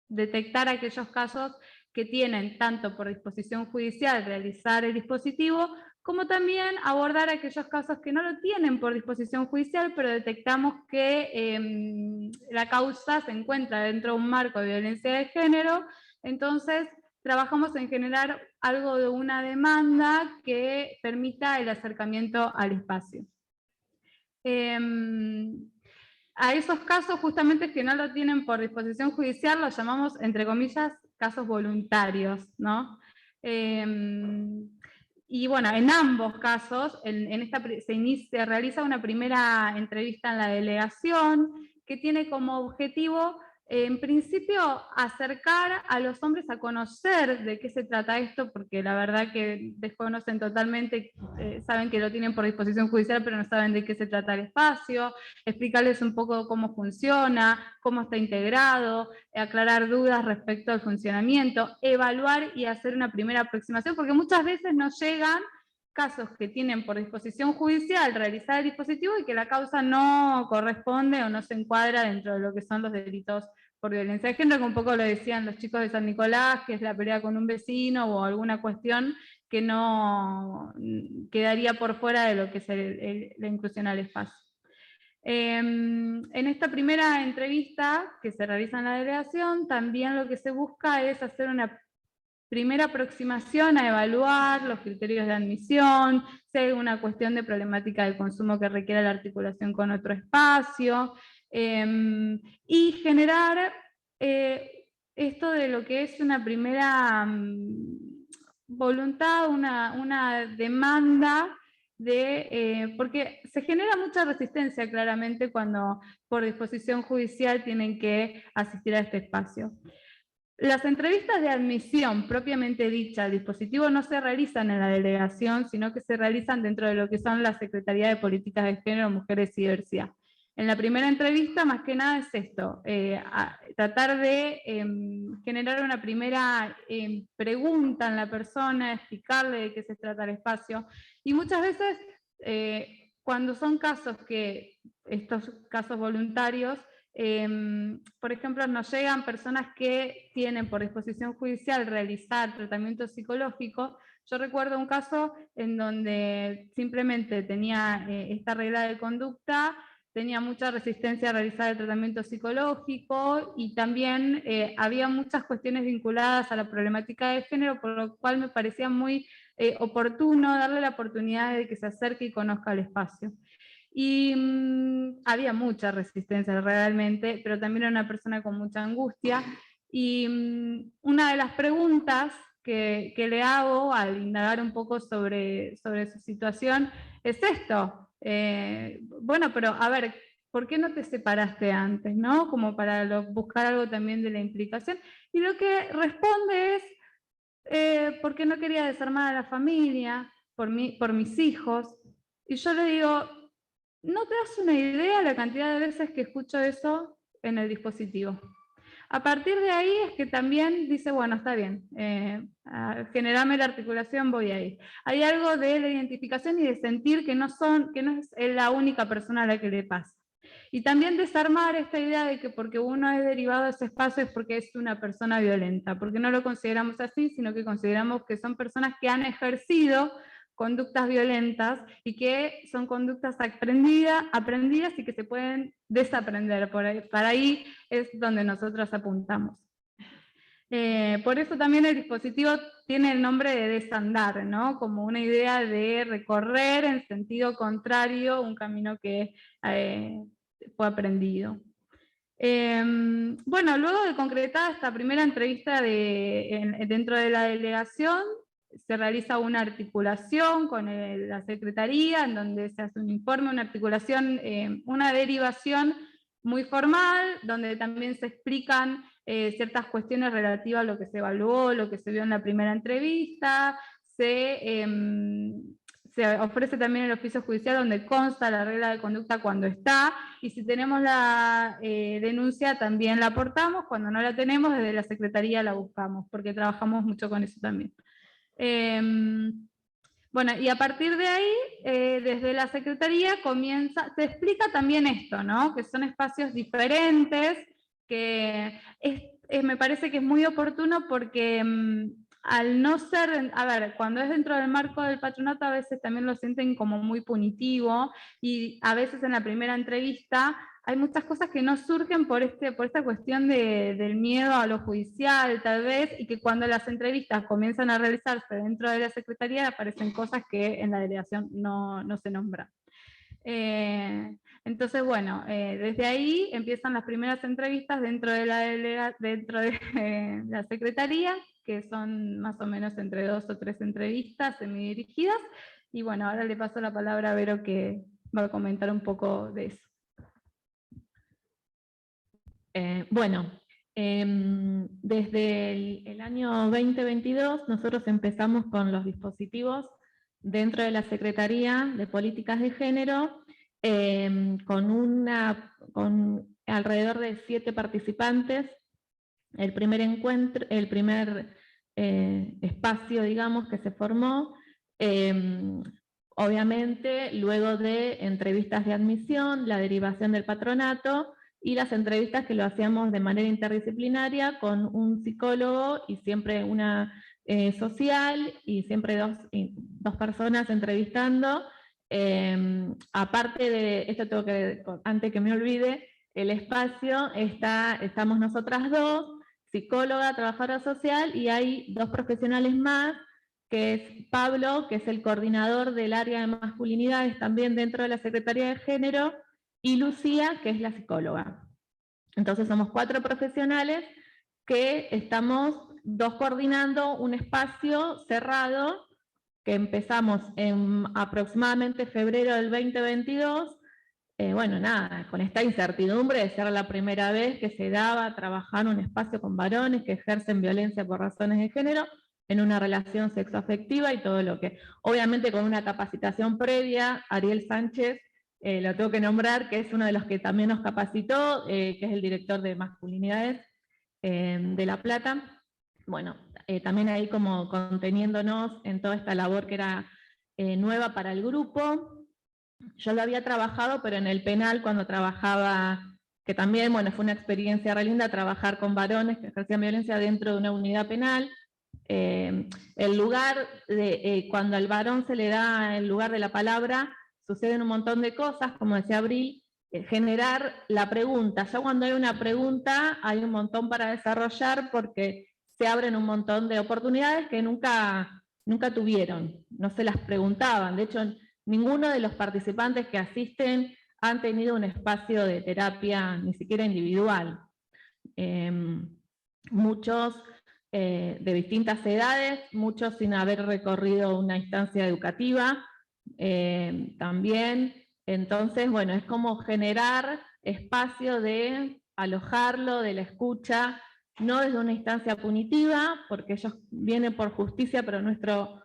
detectar aquellos casos que tienen, tanto por disposición judicial, realizar el dispositivo, como también abordar aquellos casos que no lo tienen por disposición judicial, pero detectamos que la causa se encuentra dentro de un marco de violencia de género. Entonces trabajamos en generar algo de una demanda que permita el acercamiento al espacio. A esos casos justamente que no lo tienen por disposición judicial los llamamos, entre comillas, casos voluntarios, ¿no? y bueno, en ambos casos se realiza una primera entrevista en la delegación que tiene como objetivo, en principio, acercar a los hombres a conocer de qué se trata esto, porque la verdad que desconocen totalmente, saben que lo tienen por disposición judicial, pero no saben de qué se trata el espacio, explicarles un poco cómo funciona, cómo está integrado, aclarar dudas respecto al funcionamiento, evaluar y hacer una primera aproximación, porque muchas veces nos llegan casos que tienen por disposición judicial realizar el dispositivo y que la causa no corresponde o no se encuadra dentro de lo que son los delitos por violencia de género, que un poco lo decían los chicos de San Nicolás, que es la pelea con un vecino o alguna cuestión que no quedaría por fuera de lo que es la inclusión al espacio. En esta primera entrevista que se realiza en la delegación, también lo que se busca es hacer una primera aproximación a evaluar los criterios de admisión, si hay una cuestión de problemática del consumo que requiera la articulación con otro espacio, y generar esto de lo que es una primera voluntad, una demanda porque se genera mucha resistencia claramente cuando por disposición judicial tienen que asistir a este espacio. Las entrevistas de admisión propiamente dicha al dispositivo no se realizan en la delegación, sino que se realizan dentro de lo que son la Secretaría de Políticas de Género, Mujeres y Diversidad. En la primera entrevista, más que nada es esto, tratar de generar una primera pregunta en la persona, explicarle de qué se trata el espacio, y muchas veces, cuando son estos casos voluntarios, por ejemplo, nos llegan personas que tienen por disposición judicial realizar tratamiento psicológico. Yo recuerdo un caso en donde simplemente tenía esta regla de conducta, tenía mucha resistencia a realizar el tratamiento psicológico y también había muchas cuestiones vinculadas a la problemática de género, por lo cual me parecía muy oportuno darle la oportunidad de que se acerque y conozca el espacio. Y había mucha resistencia realmente, pero también era una persona con mucha angustia. Y una de las preguntas que le hago al indagar un poco sobre su situación es esto. Bueno, pero a ver, ¿por qué no te separaste antes? ¿No? Como para buscar algo también de la implicación. Y lo que responde es, porque no quería desarmar a la familia, por mis hijos. Y yo le digo, ¿no te das una idea la cantidad de veces que escucho eso en el dispositivo? A partir de ahí es que también dice, bueno, está bien, generame la articulación, voy a ir. Hay algo de la identificación y de sentir que no es la única persona a la que le pasa. Y también desarmar esta idea de que porque uno es derivado de ese espacio es porque es una persona violenta, porque no lo consideramos así, sino que consideramos que son personas que han ejercido conductas violentas y que son conductas aprendidas y que se pueden desaprender. Para ahí es donde nosotros apuntamos. Por eso también el dispositivo tiene el nombre de desandar, ¿no? Como una idea de recorrer en sentido contrario un camino que fue aprendido. Bueno, luego de concretada esta primera entrevista dentro de la delegación, se realiza una articulación con la Secretaría, en donde se hace un informe, una articulación, una derivación muy formal, donde también se explican ciertas cuestiones relativas a lo que se evaluó, lo que se vio en la primera entrevista, se ofrece también el oficio judicial donde consta la regla de conducta cuando está, y si tenemos la denuncia también la aportamos, cuando no la tenemos desde la Secretaría la buscamos, porque trabajamos mucho con eso también. Bueno, y a partir de ahí, desde la Secretaría se explica también esto, ¿no? Que son espacios diferentes, que me parece que es muy oportuno porque al no ser, a ver, cuando es dentro del marco del patronato a veces también lo sienten como muy punitivo, y a veces en la primera entrevista hay muchas cosas que no surgen por esta cuestión del miedo a lo judicial, tal vez, y que cuando las entrevistas comienzan a realizarse dentro de la Secretaría aparecen cosas que en la delegación no se nombran. Entonces, bueno, desde ahí empiezan las primeras entrevistas dentro de la Secretaría, que son más o menos entre 2 o 3 entrevistas semidirigidas. Y bueno, ahora le paso la palabra a Vero, que va a comentar un poco de eso. Bueno, desde el año 2022 nosotros empezamos con los dispositivos dentro de la Secretaría de Políticas de Género, con alrededor de 7 participantes. El primer encuentro, el primer espacio, digamos, que se formó, obviamente luego de entrevistas de admisión, la derivación del patronato y las entrevistas que lo hacíamos de manera interdisciplinaria con un psicólogo y siempre una social, y siempre dos personas entrevistando. Aparte de esto, tengo que, antes que me olvide, el espacio estamos nosotras dos, psicóloga, trabajadora social, y hay 2 profesionales más, que es Pablo, que es el coordinador del área de masculinidades también dentro de la Secretaría de Género, y Lucía, que es la psicóloga. Entonces somos 4 profesionales que estamos 2 coordinando un espacio cerrado que empezamos en aproximadamente febrero del 2022. Bueno, nada, con esta incertidumbre de ser la primera vez que se daba a trabajar un espacio con varones que ejercen violencia por razones de género en una relación sexoafectiva y todo lo que, obviamente con una capacitación previa. Ariel Sánchez, lo tengo que nombrar, que es uno de los que también nos capacitó, que es el director de masculinidades de La Plata. Bueno, también ahí como conteniéndonos en toda esta labor que era nueva para el grupo. Yo lo había trabajado, pero en el penal, cuando trabajaba, que también, bueno, fue una experiencia re linda trabajar con varones que ejercían violencia dentro de una unidad penal. El lugar, cuando al varón se le da el lugar de la palabra, suceden un montón de cosas, como decía Abril, generar la pregunta. Ya cuando hay una pregunta, hay un montón para desarrollar, porque se abren un montón de oportunidades que nunca tuvieron, no se las preguntaban. De hecho, ninguno de los participantes que asisten han tenido un espacio de terapia, ni siquiera individual. Muchos de distintas edades, muchos sin haber recorrido una instancia educativa también. Entonces, bueno, es como generar espacio de alojarlo, de la escucha, no desde una instancia punitiva, porque ellos vienen por justicia, pero nuestra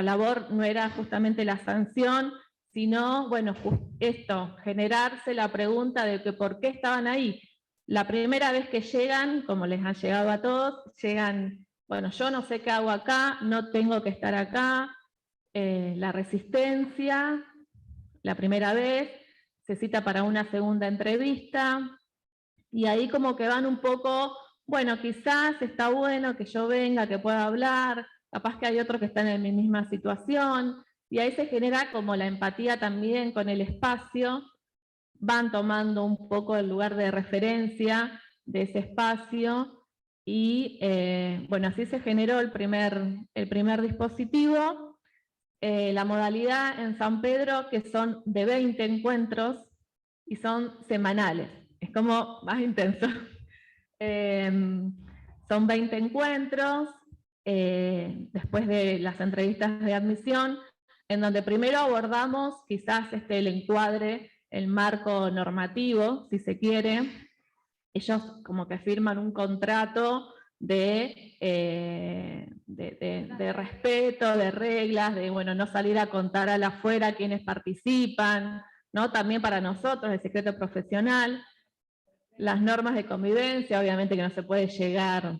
labor no era justamente la sanción, sino, bueno, esto, generarse la pregunta de que por qué estaban ahí. La primera vez que llegan, como les ha llegado a todos, llegan, bueno, yo no sé qué hago acá, no tengo que estar acá, la resistencia, la primera vez, se cita para una segunda entrevista, y ahí como que van un poco, bueno, quizás está bueno que yo venga, que pueda hablar, capaz que hay otros que están en mi misma situación, y ahí se genera como la empatía también con el espacio, van tomando un poco el lugar de referencia de ese espacio, y bueno, así se generó el primer dispositivo. La modalidad en San Pedro, que son de 20 encuentros, y son semanales, es como más intenso. Son 20 encuentros, después de las entrevistas de admisión, en donde primero abordamos quizás el encuadre, el marco normativo, si se quiere. Ellos como que firman un contrato de respeto, de reglas, de bueno, no salir a contar a la afuera quienes participan, ¿no? También para nosotros el secreto profesional, las normas de convivencia, obviamente que no se puede llegar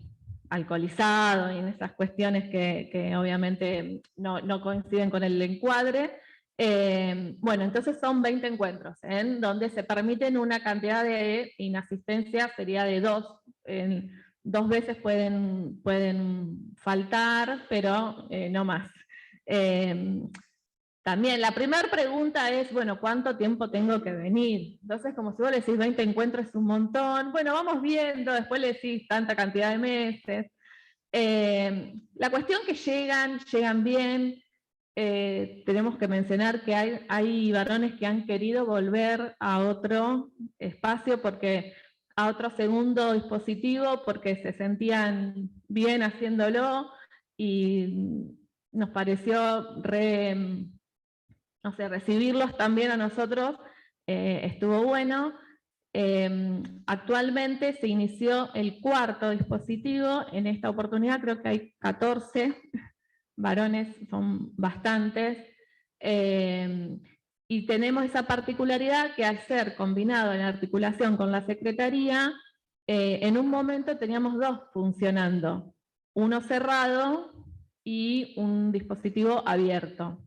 alcoholizado y en esas cuestiones que obviamente no coinciden con el encuadre. Bueno, entonces son 20 encuentros, en donde se permiten una cantidad de inasistencia, sería de 2, 2 veces pueden faltar, pero no más. También la primera pregunta es, bueno, ¿cuánto tiempo tengo que venir? Entonces, como si vos le decís 20 encuentros es un montón, bueno, vamos viendo, después le decís tanta cantidad de meses. La cuestión que llegan bien. Tenemos que mencionar que hay varones que han querido volver a otro espacio porque a otro segundo dispositivo porque se sentían bien haciéndolo y nos pareció no sé, recibirlos también a nosotros estuvo bueno. Actualmente se inició el 4.º dispositivo, en esta oportunidad creo que hay 14 varones, son bastantes, y tenemos esa particularidad que al ser combinado en articulación con la Secretaría, en un momento teníamos 2 funcionando, uno cerrado y un dispositivo abierto,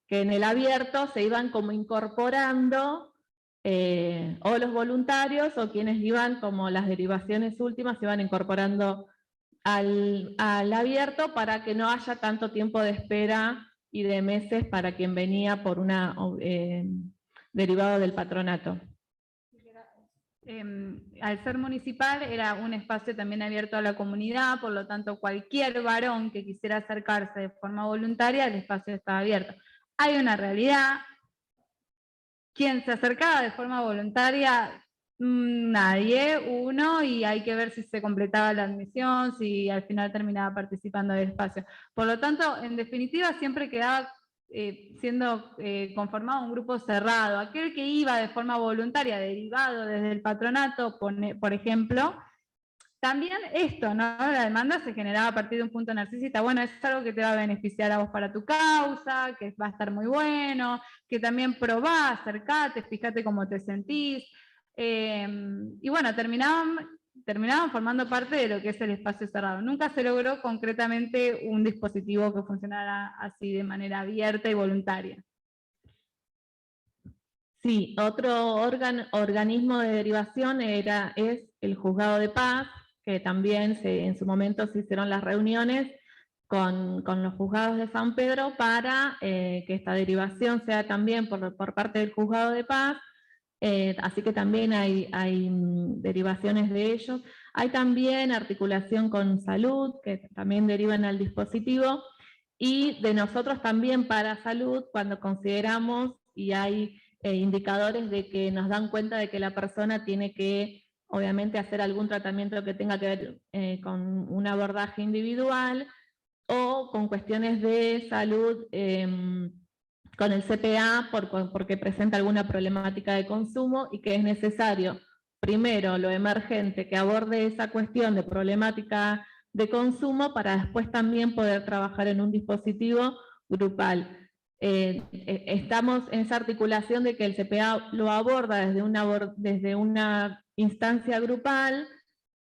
que en el abierto se iban como incorporando o los voluntarios o quienes iban, como las derivaciones últimas, se iban incorporando al abierto para que no haya tanto tiempo de espera y de meses para quien venía por una derivado del patronato. Al ser municipal era un espacio también abierto a la comunidad, por lo tanto cualquier varón que quisiera acercarse de forma voluntaria, el espacio estaba abierto. Hay una realidad, quien se acercaba de forma voluntaria, nadie, uno, y hay que ver si se completaba la admisión, si al final terminaba participando del espacio. Por lo tanto, en definitiva, siempre quedaba siendo conformado un grupo cerrado. Aquel que iba de forma voluntaria, derivado desde el patronato, por ejemplo, también esto, ¿no? La demanda se generaba a partir de un punto narcisista. Bueno, es algo que te va a beneficiar a vos para tu causa, que va a estar muy bueno, que también probá, acercate, fíjate cómo te sentís. Y bueno, terminaban formando parte de lo que es el espacio cerrado. Nunca se logró concretamente un dispositivo que funcionara así de manera abierta y voluntaria. Sí, otro organismo de derivación es el Juzgado de Paz, que también en su momento se hicieron las reuniones con los juzgados de San Pedro para que esta derivación sea también por parte del Juzgado de Paz, así que también hay derivaciones de ellos. Hay también articulación con salud, que también derivan al dispositivo, y de nosotros también para salud, cuando consideramos y hay indicadores de que nos dan cuenta de que la persona tiene que, obviamente, hacer algún tratamiento que tenga que ver con un abordaje individual o con cuestiones de salud con el CPA porque presenta alguna problemática de consumo y que es necesario, primero, lo emergente, que aborde esa cuestión de problemática de consumo para después también poder trabajar en un dispositivo grupal. Estamos en esa articulación de que el CPA lo aborda desde una instancia grupal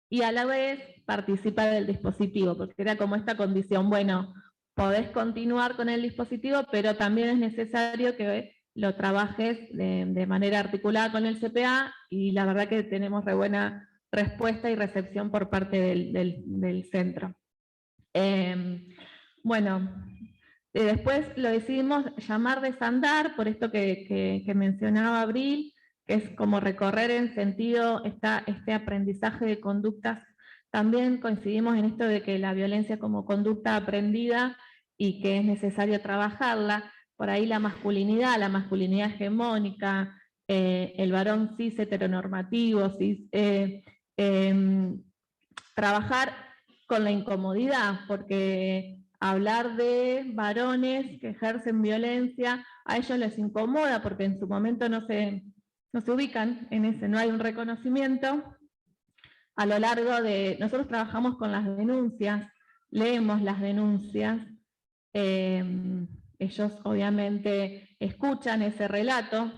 y a la vez participa del dispositivo, porque era como esta condición, bueno, podés continuar con el dispositivo, pero también es necesario que lo trabajes de manera articulada con el CPA, y la verdad que tenemos re buena respuesta y recepción por parte del centro. Bueno, después lo decidimos llamar Desandar, por esto que mencionaba Abril, que es como recorrer en sentido este aprendizaje de conductas. También coincidimos en esto de que la violencia como conducta aprendida y que es necesario trabajarla. Por ahí la masculinidad hegemónica, el varón cis heteronormativo, trabajar con la incomodidad, porque hablar de varones que ejercen violencia, a ellos les incomoda porque en su momento no se ubican en ese, no hay un reconocimiento. A lo largo nosotros trabajamos con las denuncias, leemos las denuncias, ellos obviamente escuchan ese relato,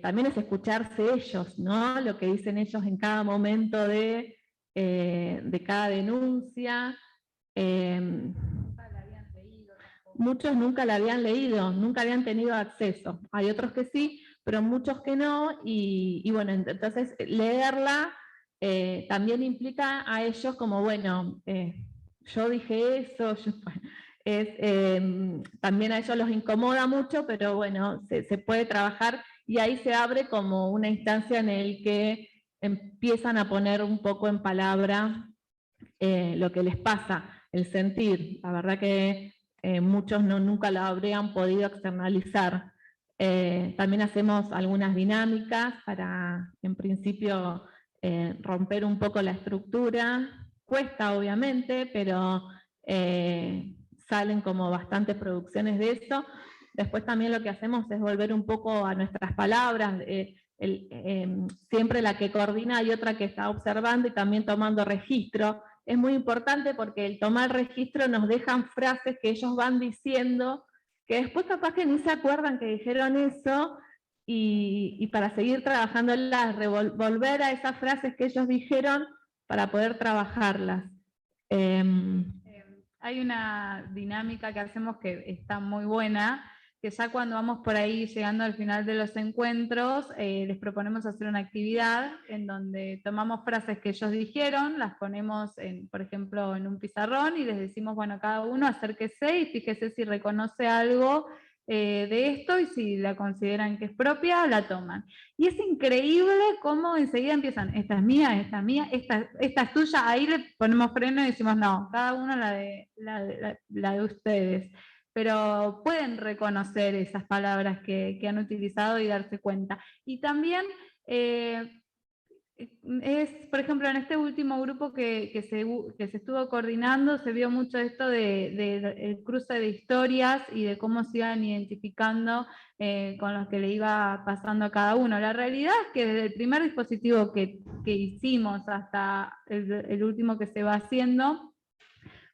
también es escucharse ellos, ¿no? Lo que dicen ellos en cada momento de cada denuncia. Muchos nunca la habían leído, nunca habían tenido acceso. Hay otros que sí, pero muchos que no, y bueno, entonces leerla también implica a ellos como, bueno, yo dije eso, también a ellos los incomoda mucho, pero bueno, se puede trabajar, y ahí se abre como una instancia en el que empiezan a poner un poco en palabra lo que les pasa, el sentir. La verdad que muchos nunca lo habrían podido externalizar. También hacemos algunas dinámicas para, en principio, romper un poco la estructura. Cuesta obviamente, pero salen como bastantes producciones de eso. Después también lo que hacemos es volver un poco a nuestras palabras, siempre la que coordina y otra que está observando y también tomando registro. Es muy importante porque el tomar registro nos dejan frases que ellos van diciendo, que después capaz que ni se acuerdan que dijeron eso, y para seguir trabajándolas, volver a esas frases que ellos dijeron para poder trabajarlas. Hay una dinámica que hacemos que está muy buena, que ya cuando vamos por ahí llegando al final de los encuentros, les proponemos hacer una actividad en donde tomamos frases que ellos dijeron, las ponemos, por ejemplo, en un pizarrón y les decimos, bueno, cada uno acérquese y fíjese si reconoce algo de esto y si la consideran que es propia, la toman. Y es increíble cómo enseguida empiezan, esta es mía, esta es tuya, ahí le ponemos freno y decimos, no, cada uno la de ustedes. Pero pueden reconocer esas palabras que han utilizado y darse cuenta. Y también por ejemplo, en este último grupo que se estuvo coordinando, se vio mucho esto del cruce de historias y de cómo se iban identificando con los que le iba pasando a cada uno. La realidad es que desde el primer dispositivo que hicimos hasta el último que se va haciendo,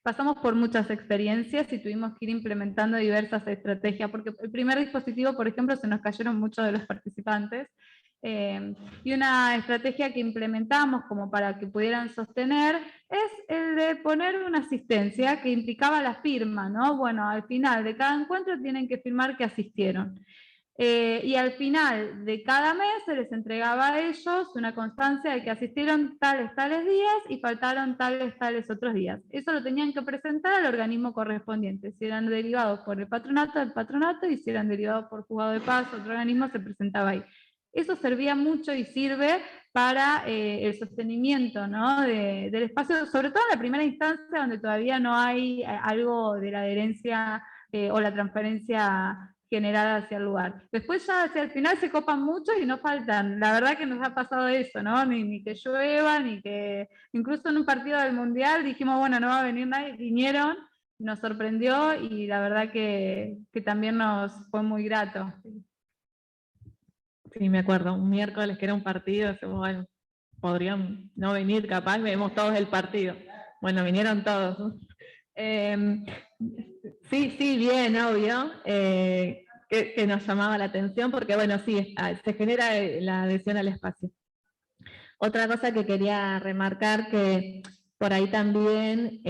pasamos por muchas experiencias y tuvimos que ir implementando diversas estrategias, porque el primer dispositivo, por ejemplo, se nos cayeron muchos de los participantes, y una estrategia que implementamos como para que pudieran sostener es el de poner una asistencia que implicaba la firma, ¿no? Bueno, al final de cada encuentro tienen que firmar que asistieron. Y al final de cada mes se les entregaba a ellos una constancia de que asistieron tales días y faltaron tales otros días. Eso lo tenían que presentar al organismo correspondiente. Si eran derivados por el patronato, y si eran derivados por juzgado de paz, otro organismo, se presentaba ahí. Eso servía mucho y sirve para el sostenimiento, ¿no? del espacio, sobre todo en la primera instancia, donde todavía no hay algo de la adherencia o la transferencia generada hacia el lugar. Después ya hacia el final se copan mucho y no faltan. La verdad que nos ha pasado eso, ¿no? Ni que llueva, ni que... Incluso en un partido del Mundial dijimos, bueno, no va a venir nadie, vinieron, nos sorprendió y la verdad que también nos fue muy grato. Sí, me acuerdo, un miércoles que era un partido, decimos, bueno, podrían no venir capaz, vemos todos el partido. Bueno, vinieron todos. Sí, bien, obvio, que nos llamaba la atención, porque bueno, sí, se genera la adhesión al espacio. Otra cosa que quería remarcar, que por ahí también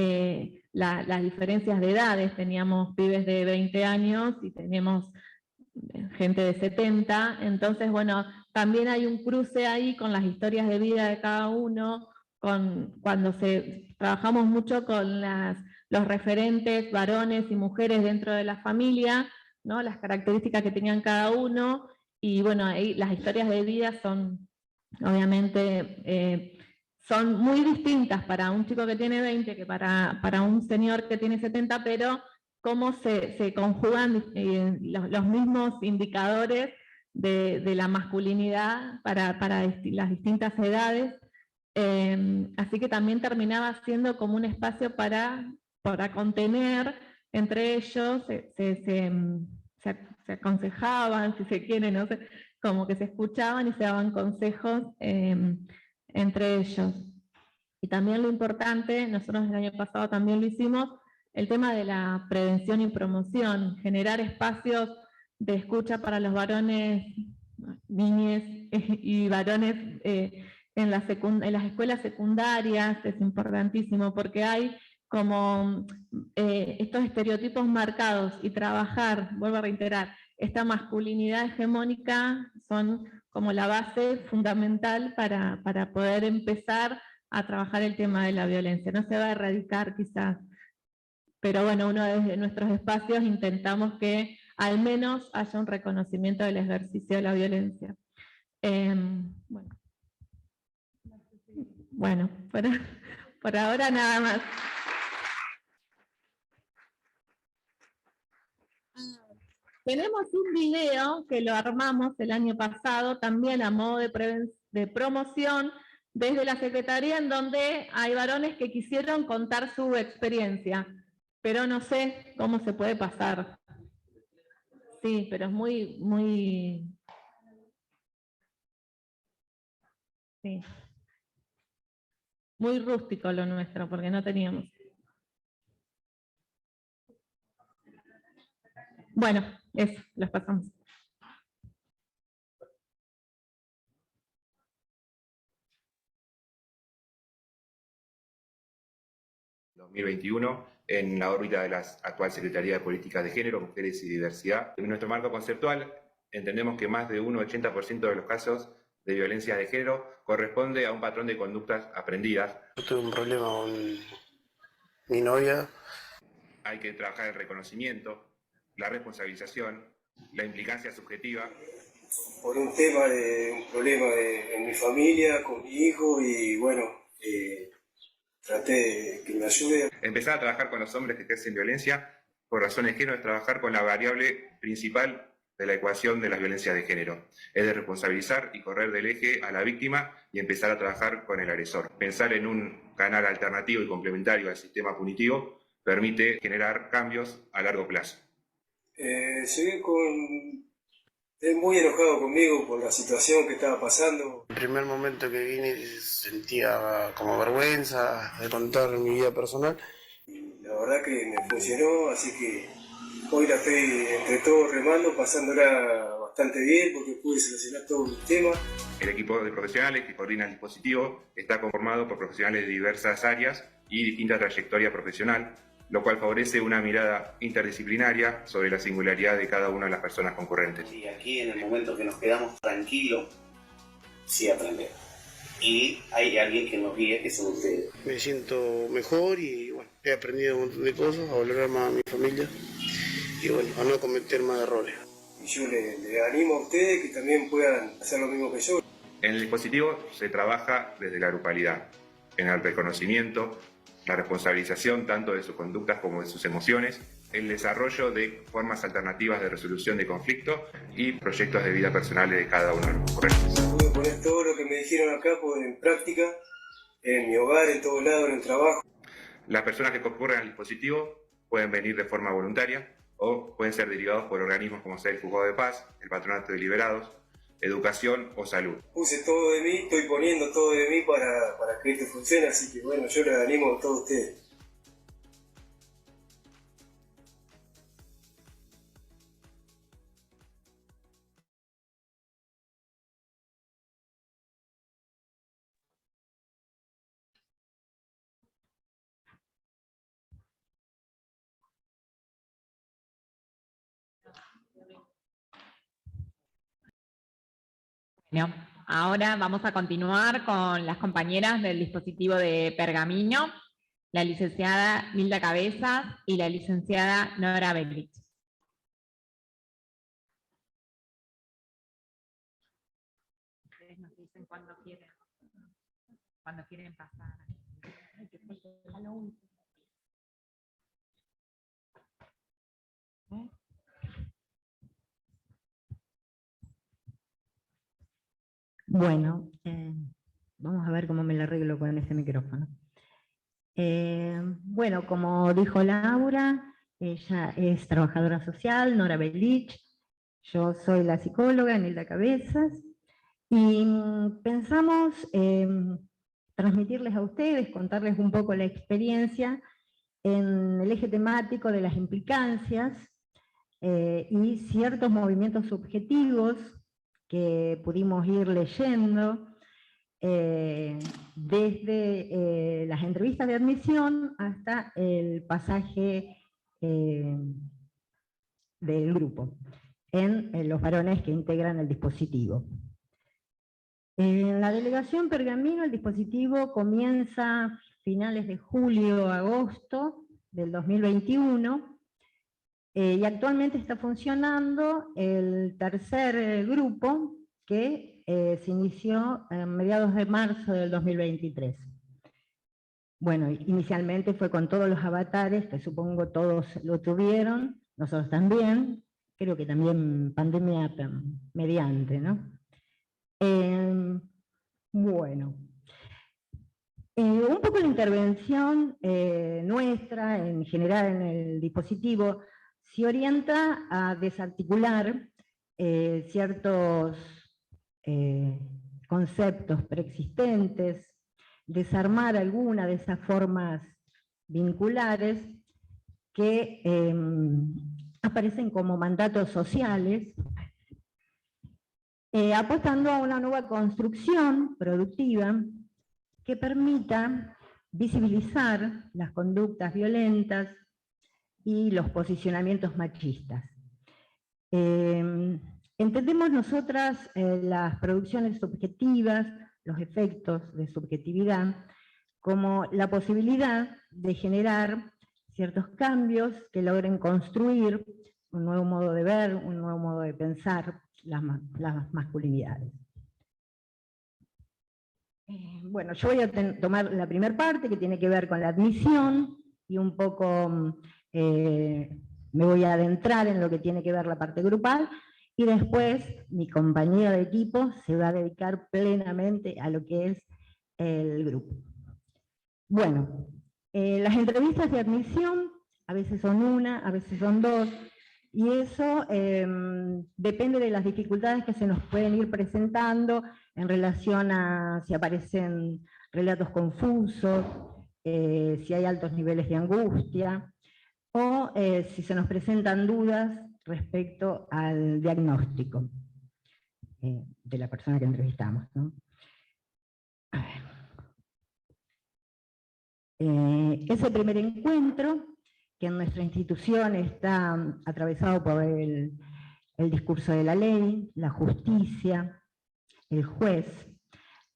las diferencias de edades, teníamos pibes de 20 años y teníamos gente de 70, entonces bueno, también hay un cruce ahí con las historias de vida de cada uno, cuando trabajamos mucho con los referentes varones y mujeres dentro de la familia, ¿no? Las características que tenían cada uno, y bueno, ahí las historias de vida son, obviamente, son muy distintas para un chico que tiene 20 que para un señor que tiene 70, pero cómo se conjugan los mismos indicadores de la masculinidad para las distintas edades. Así que también terminaba siendo como un espacio para contener entre ellos, se aconsejaban, si se quiere, ¿no? Como que se escuchaban y se daban consejos entre ellos. Y también lo importante, nosotros el año pasado también lo hicimos, el tema de la prevención y promoción, generar espacios de escucha para los varones, niñas y varones en las escuelas secundarias, es importantísimo, porque hay como estos estereotipos marcados, y trabajar, vuelvo a reiterar, esta masculinidad hegemónica son como la base fundamental para poder empezar a trabajar el tema de la violencia. No se va a erradicar quizás, pero bueno, uno de nuestros espacios intentamos que al menos haya un reconocimiento del ejercicio de la violencia. Bueno, por ahora nada más. Tenemos un video que lo armamos el año pasado, también a modo de promoción, desde la Secretaría, en donde hay varones que quisieron contar su experiencia, pero no sé cómo se puede pasar. Sí, pero es muy... Sí. Muy rústico lo nuestro, porque no teníamos. Bueno, eso, los pasamos. ...2021 en la órbita de la actual Secretaría de Políticas de Género, Mujeres y Diversidad. En nuestro marco conceptual entendemos que más de un 80% de los casos de violencia de género corresponde a un patrón de conductas aprendidas. Yo tuve un problema con mi novia. Hay que trabajar el reconocimiento, la responsabilización, la implicancia subjetiva. Por un tema de un problema en mi familia, con mi hijo, y bueno, traté de que me ayude. Empezar a trabajar con los hombres que ejercen violencia por razones de género es trabajar con la variable principal de la ecuación de las violencias de género. Es de responsabilizar y correr del eje a la víctima y empezar a trabajar con el agresor. Pensar en un canal alternativo y complementario al sistema punitivo permite generar cambios a largo plazo. Llegué muy enojado conmigo por la situación que estaba pasando. El primer momento que vine sentía como vergüenza de contar mi vida personal. La verdad que me funcionó, así que hoy la estoy entre todos remando, pasándola bastante bien porque pude solucionar todo el tema. El equipo de profesionales que coordina el dispositivo está conformado por profesionales de diversas áreas y distinta trayectoria profesional, lo cual favorece una mirada interdisciplinaria sobre la singularidad de cada una de las personas concurrentes. Y aquí en el momento que nos quedamos tranquilos, sí aprendemos. Y hay alguien que nos guíe, que son ustedes. Me siento mejor y bueno, he aprendido un montón de cosas, a valorar más a mi familia y bueno, a no cometer más errores. Y yo le animo a ustedes que también puedan hacer lo mismo que yo. En el dispositivo se trabaja desde la grupalidad, en el reconocimiento, la responsabilización tanto de sus conductas como de sus emociones, el desarrollo de formas alternativas de resolución de conflictos y proyectos de vida personales de cada uno de los concurrentes. Pude poner todo lo que me dijeron acá en práctica, en mi hogar, en todo lado, en el trabajo. Las personas que concurren al dispositivo pueden venir de forma voluntaria o pueden ser derivados por organismos como sea el Juzgado de Paz, el Patronato de Liberados, Educación o Salud. Puse todo de mí, estoy poniendo todo de mí para que esto funcione, así que bueno, yo les animo a todos ustedes. Bueno, ahora vamos a continuar con las compañeras del dispositivo de Pergamino, la licenciada Nilda Cabezas y la licenciada Nora Belich. Ustedes nos dicen cuando quieren pasar. Bueno, vamos a ver cómo me la arreglo con este micrófono. Bueno, como dijo Laura, ella es trabajadora social, Nora Belich, yo soy la psicóloga Nilda Cabezas, y pensamos transmitirles a ustedes, contarles un poco la experiencia en el eje temático de las implicancias y ciertos movimientos subjetivos que pudimos ir leyendo desde las entrevistas de admisión hasta el pasaje del grupo en los varones que integran el dispositivo. En la delegación Pergamino el dispositivo comienza a finales de julio-agosto del 2021 y actualmente está funcionando el tercer grupo que se inició a mediados de marzo del 2023. Bueno, inicialmente fue con todos los avatares, que supongo todos lo tuvieron, nosotros también, creo que también pandemia mediante, ¿no? Bueno, un poco la intervención nuestra, en general en el dispositivo, se orienta a desarticular ciertos conceptos preexistentes, desarmar alguna de esas formas vinculares que aparecen como mandatos sociales, apostando a una nueva construcción productiva que permita visibilizar las conductas violentas y los posicionamientos machistas. Entendemos nosotras las producciones subjetivas, los efectos de subjetividad, como la posibilidad de generar ciertos cambios que logren construir un nuevo modo de ver, un nuevo modo de pensar las masculinidades. Bueno, yo voy a tomar la primera parte, que tiene que ver con la admisión, y un poco me voy a adentrar en lo que tiene que ver la parte grupal, y después mi compañero de equipo se va a dedicar plenamente a lo que es el grupo. Bueno, las entrevistas de admisión a veces son una, a veces son dos, y eso depende de las dificultades que se nos pueden ir presentando en relación a si aparecen relatos confusos, si hay altos niveles de angustia, o si se nos presentan dudas respecto al diagnóstico de la persona que entrevistamos, ¿no? A ver. Ese primer encuentro, que en nuestra institución está atravesado por el discurso de la ley, la justicia, el juez,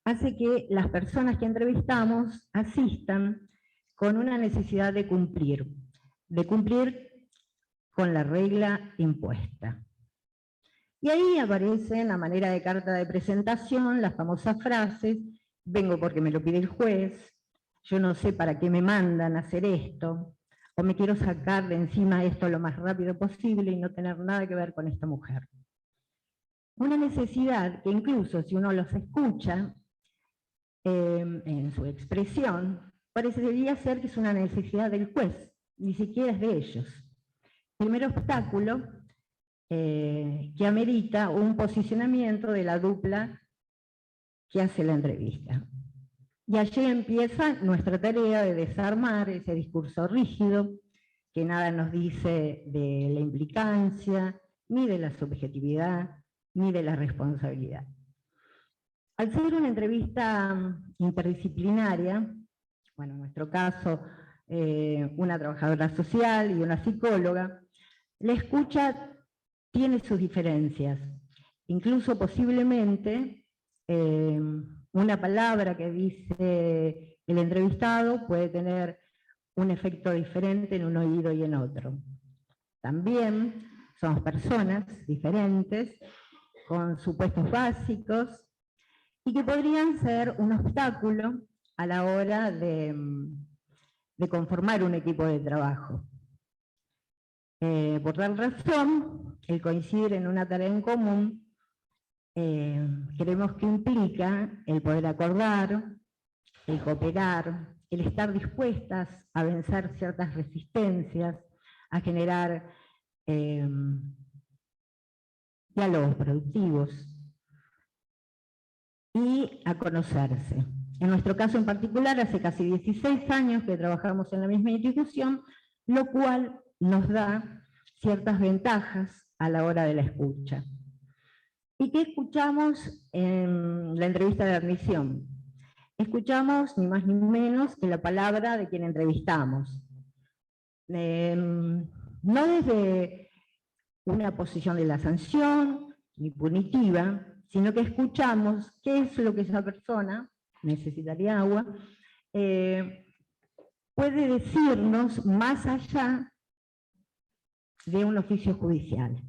hace que las personas que entrevistamos asistan con una necesidad de cumplir con la regla impuesta. Y ahí aparecen, a manera de carta de presentación, las famosas frases: vengo porque me lo pide el juez, yo no sé para qué me mandan a hacer esto, o me quiero sacar de encima esto lo más rápido posible y no tener nada que ver con esta mujer. Una necesidad que incluso si uno los escucha en su expresión, parecería ser que es una necesidad del juez, ni siquiera es de ellos. Primer obstáculo que amerita un posicionamiento de la dupla que hace la entrevista. Y allí empieza nuestra tarea de desarmar ese discurso rígido, que nada nos dice de la implicancia, ni de la subjetividad, ni de la responsabilidad. Al ser una entrevista interdisciplinaria, bueno, en nuestro caso, una trabajadora social y una psicóloga, la escucha tiene sus diferencias. Incluso posiblemente una palabra que dice el entrevistado puede tener un efecto diferente en un oído y en otro. También somos personas diferentes, con supuestos básicos, y que podrían ser un obstáculo a la hora de conformar un equipo de trabajo. Por tal razón, el coincidir en una tarea en común, creemos que implica el poder acordar, el cooperar, el estar dispuestas a vencer ciertas resistencias, a generar diálogos productivos y a conocerse. En nuestro caso en particular, hace casi 16 años que trabajamos en la misma institución, lo cual nos da ciertas ventajas a la hora de la escucha. ¿Y qué escuchamos en la entrevista de admisión? Escuchamos ni más ni menos que la palabra de quien entrevistamos. No desde una posición de la sanción, ni punitiva, sino que escuchamos qué es lo que esa persona, necesitaría agua, puede decirnos más allá de un oficio judicial.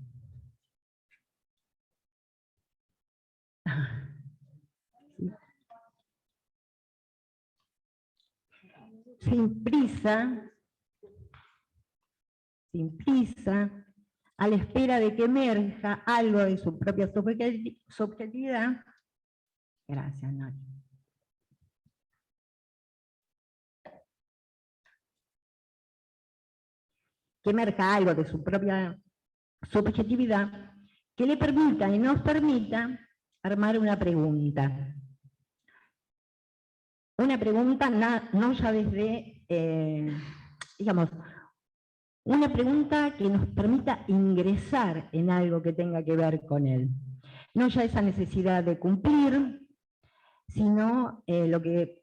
Sin prisa, a la espera de que emerja algo de su propia subjetividad. Gracias, Nori. que emerja algo de su propia subjetividad que le permita y nos permita armar una pregunta. Una pregunta no ya desde, digamos, una pregunta que nos permita ingresar en algo que tenga que ver con él. No ya esa necesidad de cumplir, sino lo que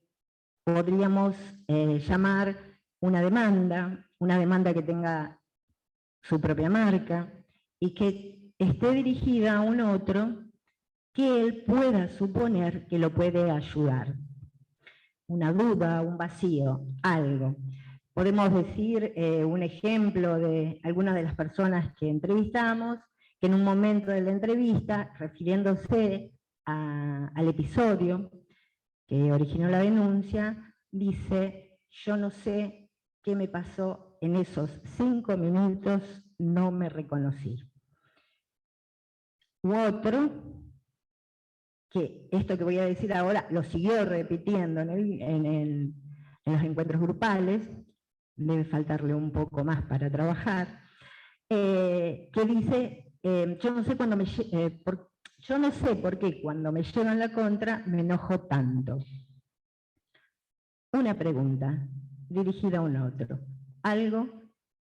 podríamos llamar una demanda que tenga su propia marca y que esté dirigida a un otro que él pueda suponer que lo puede ayudar. Una duda, un vacío, algo. Podemos decir un ejemplo de algunas de las personas que entrevistamos, que en un momento de la entrevista, refiriéndose al episodio que originó la denuncia, dice: yo no sé qué me pasó en esos 5 minutos, no me reconocí. U otro, que esto que voy a decir ahora lo siguió repitiendo en los encuentros grupales, debe faltarle un poco más para trabajar, que dice, yo no sé por qué cuando me llevan la contra me enojo tanto. Una pregunta dirigida a un otro, algo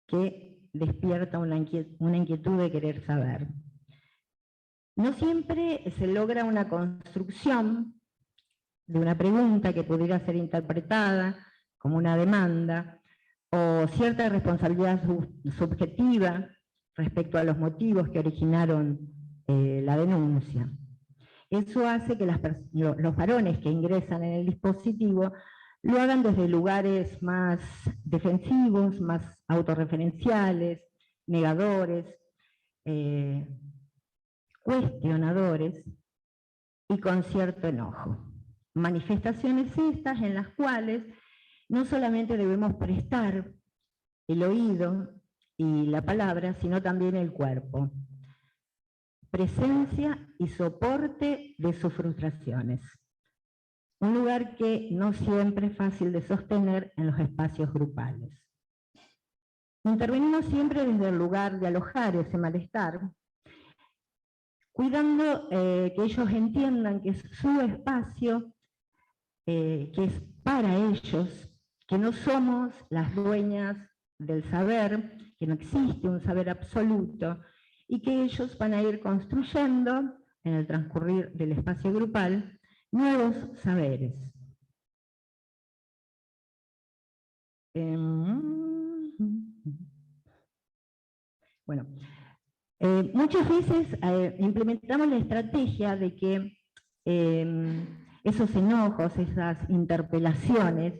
que despierta una inquietud de querer saber. No siempre se logra una construcción de una pregunta que pudiera ser interpretada como una demanda o cierta responsabilidad subjetiva respecto a los motivos que originaron la denuncia. Eso hace que los varones que ingresan en el dispositivo lo hagan desde lugares más defensivos, más autorreferenciales, negadores, cuestionadores y con cierto enojo. Manifestaciones estas en las cuales no solamente debemos prestar el oído y la palabra, sino también el cuerpo. Presencia y soporte de sus frustraciones. Un lugar que no siempre es fácil de sostener en los espacios grupales. Intervenimos siempre desde el lugar de alojar ese malestar, cuidando que ellos entiendan que es su espacio, que es para ellos, que no somos las dueñas del saber, que no existe un saber absoluto, y que ellos van a ir construyendo, en el transcurrir del espacio grupal, nuevos saberes. Bueno, muchas veces implementamos la estrategia de que esos enojos, esas interpelaciones,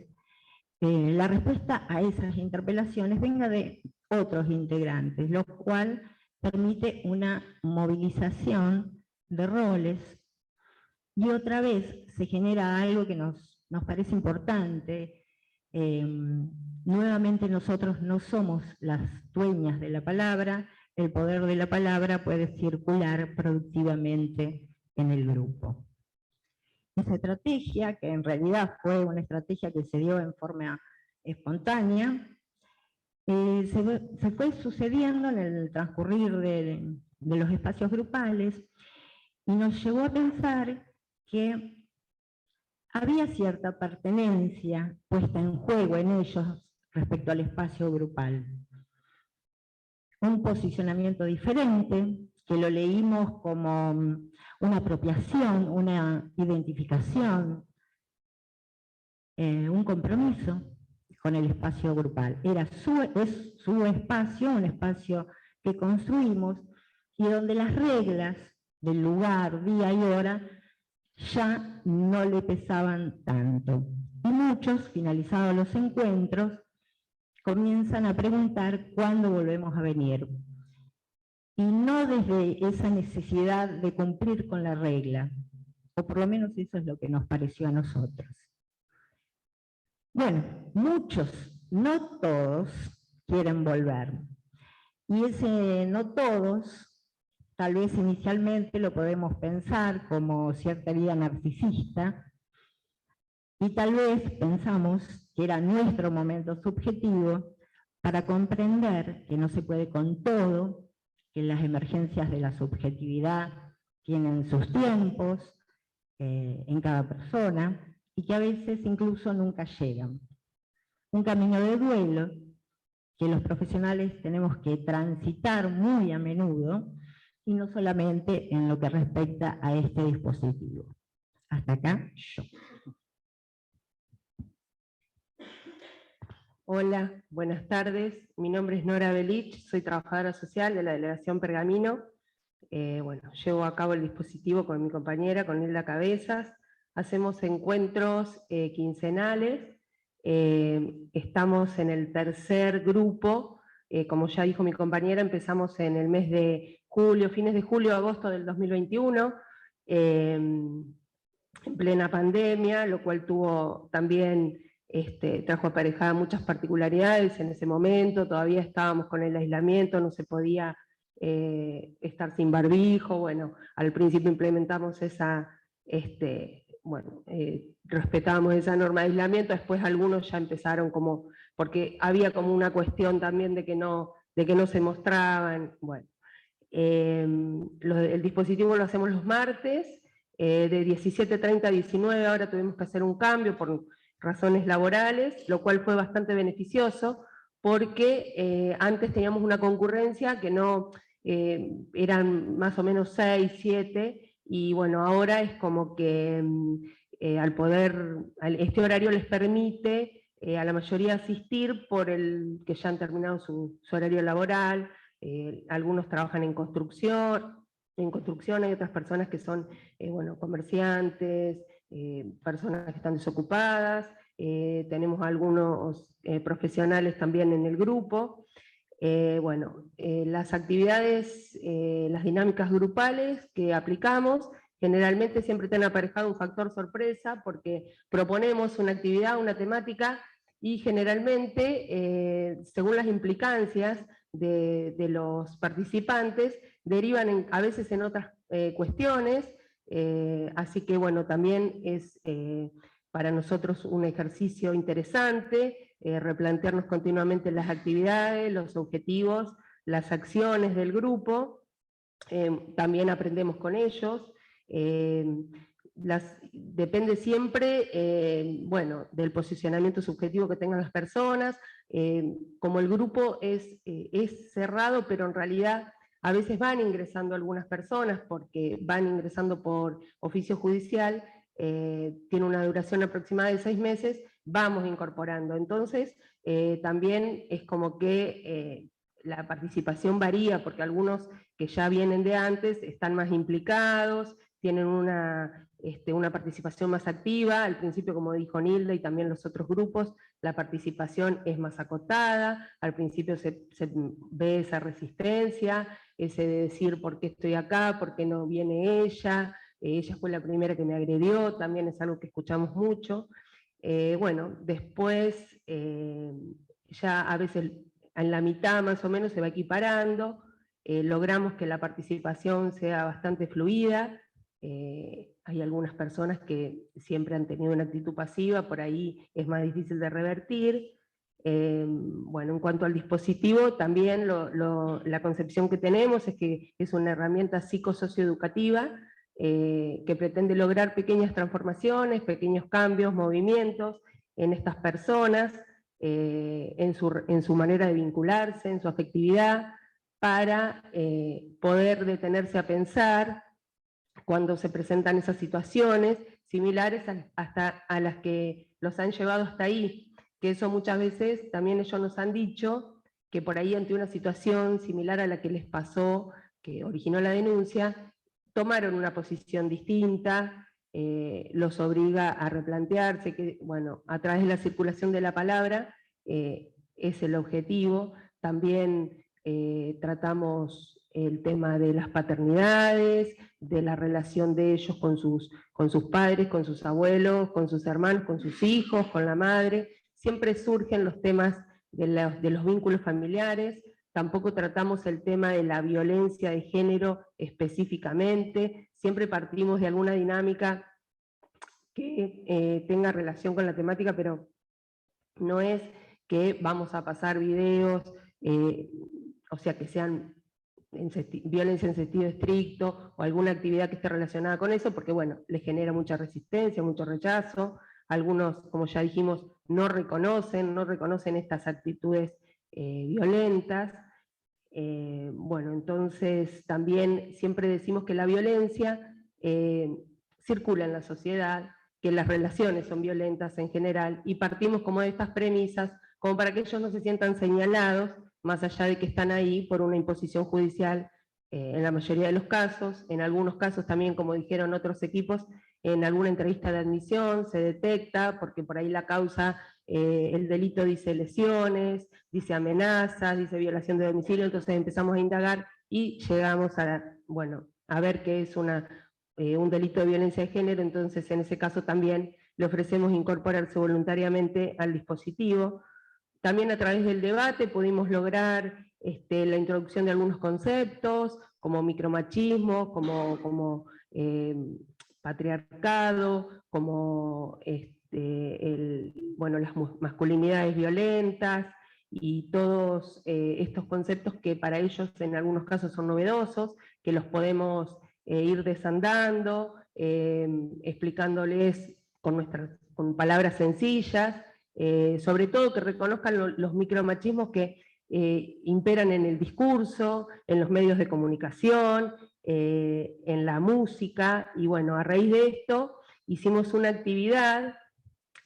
la respuesta a esas interpelaciones venga de otros integrantes, lo cual permite una movilización de roles y otra vez se genera algo que nos parece importante. Nuevamente nosotros no somos las dueñas de la palabra, el poder de la palabra puede circular productivamente en el grupo. Esa estrategia, que en realidad fue una estrategia que se dio en forma espontánea, se fue sucediendo en el transcurrir de los espacios grupales y nos llevó a pensar que había cierta pertenencia puesta en juego en ellos respecto al espacio grupal. Un posicionamiento diferente, que lo leímos como una apropiación, una identificación, un compromiso con el espacio grupal. Es su espacio, un espacio que construimos y donde las reglas del lugar, día y hora ya no le pesaban tanto. Y muchos, finalizados los encuentros, comienzan a preguntar cuándo volvemos a venir. Y no desde esa necesidad de cumplir con la regla, o por lo menos eso es lo que nos pareció a nosotros. Bueno, muchos, no todos, quieren volver. Y ese no todos, tal vez inicialmente lo podemos pensar como cierta herida narcisista, y tal vez pensamos que era nuestro momento subjetivo para comprender que no se puede con todo, que las emergencias de la subjetividad tienen sus tiempos en cada persona y que a veces incluso nunca llegan. Un camino de duelo que los profesionales tenemos que transitar muy a menudo y no solamente en lo que respecta a este dispositivo. Hasta acá yo. Hola, buenas tardes. Mi nombre es Nora Belich, soy trabajadora social de la Delegación Pergamino. Llevo a cabo el dispositivo con mi compañera, con Hilda Cabezas. Hacemos encuentros quincenales. Estamos en el tercer grupo. Como ya dijo mi compañera, empezamos en el mes de julio, fines de julio, agosto del 2021, en plena pandemia, lo cual tuvo también... trajo aparejada muchas particularidades en ese momento, todavía estábamos con el aislamiento, no se podía estar sin barbijo, bueno, al principio implementamos esa, respetábamos esa norma de aislamiento, después algunos ya empezaron como, porque había como una cuestión también de que no se mostraban, bueno. El dispositivo lo hacemos los martes, de 17:30 a 19, ahora tuvimos que hacer un cambio por razones laborales, lo cual fue bastante beneficioso, porque antes teníamos una concurrencia que no, eran más o menos 6, 7, y bueno, ahora es como que este horario les permite a la mayoría asistir por el que ya han terminado su horario laboral, algunos trabajan en construcción, hay otras personas que son comerciantes, personas que están desocupadas, tenemos algunos profesionales también en el grupo. Las actividades, las dinámicas grupales que aplicamos, generalmente siempre tienen aparejado un factor sorpresa, porque proponemos una actividad, una temática, y generalmente, según las implicancias de los participantes, derivan a veces en otras cuestiones. Así que bueno, también es para nosotros un ejercicio interesante, replantearnos continuamente las actividades, los objetivos, las acciones del grupo. También aprendemos con ellos. Depende siempre del posicionamiento subjetivo que tengan las personas. Como el grupo es cerrado, pero en realidad a veces van ingresando algunas personas, porque van ingresando por oficio judicial, tiene una duración aproximada de 6 meses, vamos incorporando. Entonces, también es como que la participación varía, porque algunos que ya vienen de antes están más implicados, tienen una participación más activa. Al principio, como dijo Nilda y también los otros grupos, la participación es más acotada, al principio se ve esa resistencia, ese de decir por qué estoy acá, por qué no viene ella fue la primera que me agredió, también es algo que escuchamos mucho. Después ya a veces en la mitad más o menos se va equiparando, logramos que la participación sea bastante fluida. Hay algunas personas que siempre han tenido una actitud pasiva, por ahí es más difícil de revertir. En cuanto al dispositivo, también la concepción que tenemos es que es una herramienta psicosocioeducativa que pretende lograr pequeñas transformaciones, pequeños cambios, movimientos en estas personas, en su manera de vincularse, en su afectividad, para poder detenerse a pensar cuando se presentan esas situaciones similares a las que los han llevado hasta ahí, que eso muchas veces también ellos nos han dicho, que por ahí ante una situación similar a la que les pasó, que originó la denuncia, tomaron una posición distinta, los obliga a replantearse, que bueno, a través de la circulación de la palabra es el objetivo. También tratamos el tema de las paternidades, de la relación de ellos con sus padres, con sus abuelos, con sus hermanos, con sus hijos, con la madre. Siempre surgen los temas de los vínculos familiares. Tampoco tratamos el tema de la violencia de género específicamente. Siempre partimos de alguna dinámica que tenga relación con la temática, pero no es que vamos a pasar videos, o sea, que sean violencia en sentido estricto o alguna actividad que esté relacionada con eso, porque bueno, les genera mucha resistencia, mucho rechazo. Algunos, como ya dijimos, no reconocen estas actitudes violentas. Bueno, entonces también siempre decimos que la violencia circula en la sociedad, que las relaciones son violentas en general, y partimos como de estas premisas, como para que ellos no se sientan señalados, más allá de que están ahí por una imposición judicial en la mayoría de los casos. En algunos casos también, como dijeron otros equipos, en alguna entrevista de admisión se detecta, porque por ahí la causa, el delito dice lesiones, dice amenazas, dice violación de domicilio, entonces empezamos a indagar y llegamos a, bueno, a ver que es un delito de violencia de género. Entonces en ese caso también le ofrecemos incorporarse voluntariamente al dispositivo. También a través del debate pudimos lograr la introducción de algunos conceptos, como micromachismo, como patriarcado, como las masculinidades violentas, y todos estos conceptos que para ellos en algunos casos son novedosos, que los podemos ir desandando, explicándoles con palabras sencillas, sobre todo que reconozcan los micromachismos que imperan en el discurso, en los medios de comunicación, en la música. Y bueno, a raíz de esto hicimos una actividad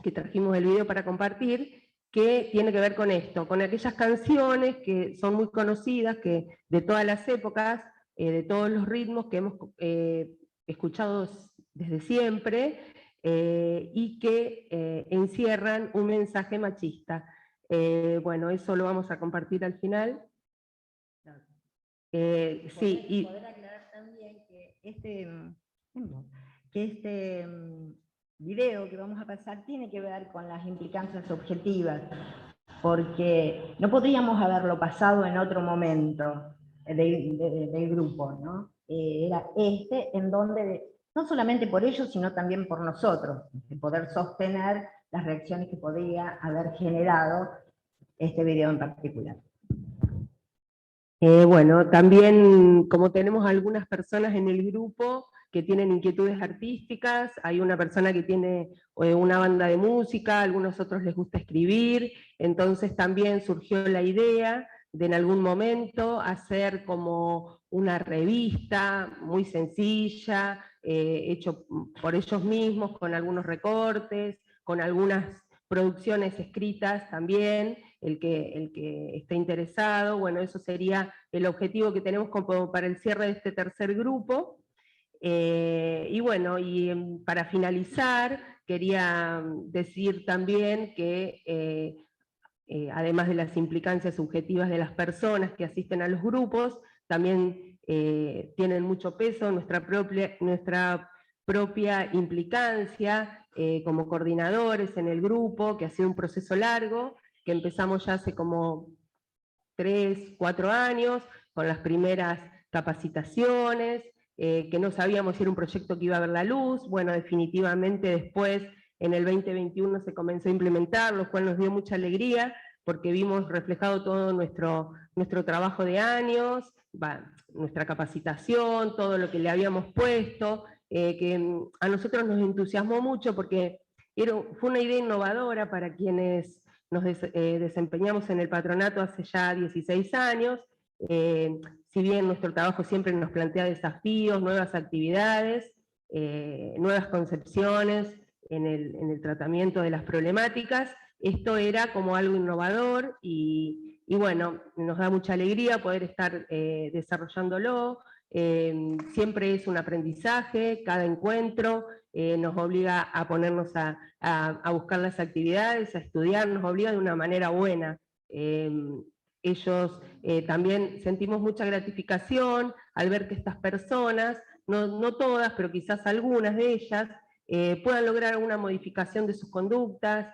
que trajimos el video para compartir, que tiene que ver con esto, con aquellas canciones que son muy conocidas, que de todas las épocas, de todos los ritmos que hemos escuchado desde siempre, y que encierran un mensaje machista. Bueno, eso lo vamos a compartir al final. Sí, y poder aclarar también que este video que vamos a pasar tiene que ver con las implicancias objetivas, porque no podríamos haberlo pasado en otro momento del grupo, ¿no? Era en donde, no solamente por ellos, sino también por nosotros, de poder sostener las reacciones que podría haber generado este video en particular. Bueno, también como tenemos algunas personas en el grupo que tienen inquietudes artísticas, hay una persona que tiene una banda de música, a algunos otros les gusta escribir, entonces también surgió la idea de en algún momento hacer como una revista muy sencilla, hecho por ellos mismos, con algunos recortes, con algunas producciones escritas también, el que esté interesado. Bueno, eso sería el objetivo que tenemos como para el cierre de este tercer grupo. Y bueno, para finalizar, quería decir también que además de las implicancias subjetivas de las personas que asisten a los grupos, también tienen mucho peso nuestra propia implicancia como coordinadores en el grupo, que ha sido un proceso largo, que empezamos ya hace como 3, 4 años, con las primeras capacitaciones, que no sabíamos si era un proyecto que iba a ver la luz. Bueno, definitivamente después, en el 2021 se comenzó a implementar, lo cual nos dio mucha alegría, porque vimos reflejado todo nuestro trabajo de años, nuestra capacitación, todo lo que le habíamos puesto, que a nosotros nos entusiasmó mucho, porque fue una idea innovadora para quienes nos desempeñamos en el patronato hace ya 16 años, si bien nuestro trabajo siempre nos plantea desafíos, nuevas actividades, nuevas concepciones en el tratamiento de las problemáticas, esto era como algo innovador y bueno, nos da mucha alegría poder estar desarrollándolo. Siempre es un aprendizaje, cada encuentro nos obliga a ponernos a buscar las actividades, a estudiar, nos obliga de una manera buena. Ellos también sentimos mucha gratificación al ver que estas personas, no todas, pero quizás algunas de ellas, puedan lograr una modificación de sus conductas,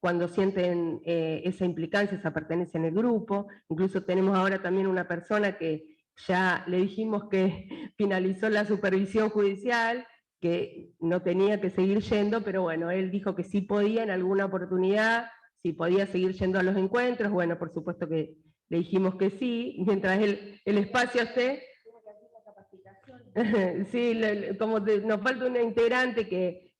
cuando sienten esa implicancia, esa pertenencia en el grupo. Incluso tenemos ahora también una persona que ya le dijimos que finalizó la supervisión judicial, que no tenía que seguir yendo, pero bueno, él dijo que sí podía en alguna oportunidad, si podía seguir yendo a los encuentros. Bueno, por supuesto que le dijimos que sí, mientras el espacio esté. Sí, como nos falta una integrante que,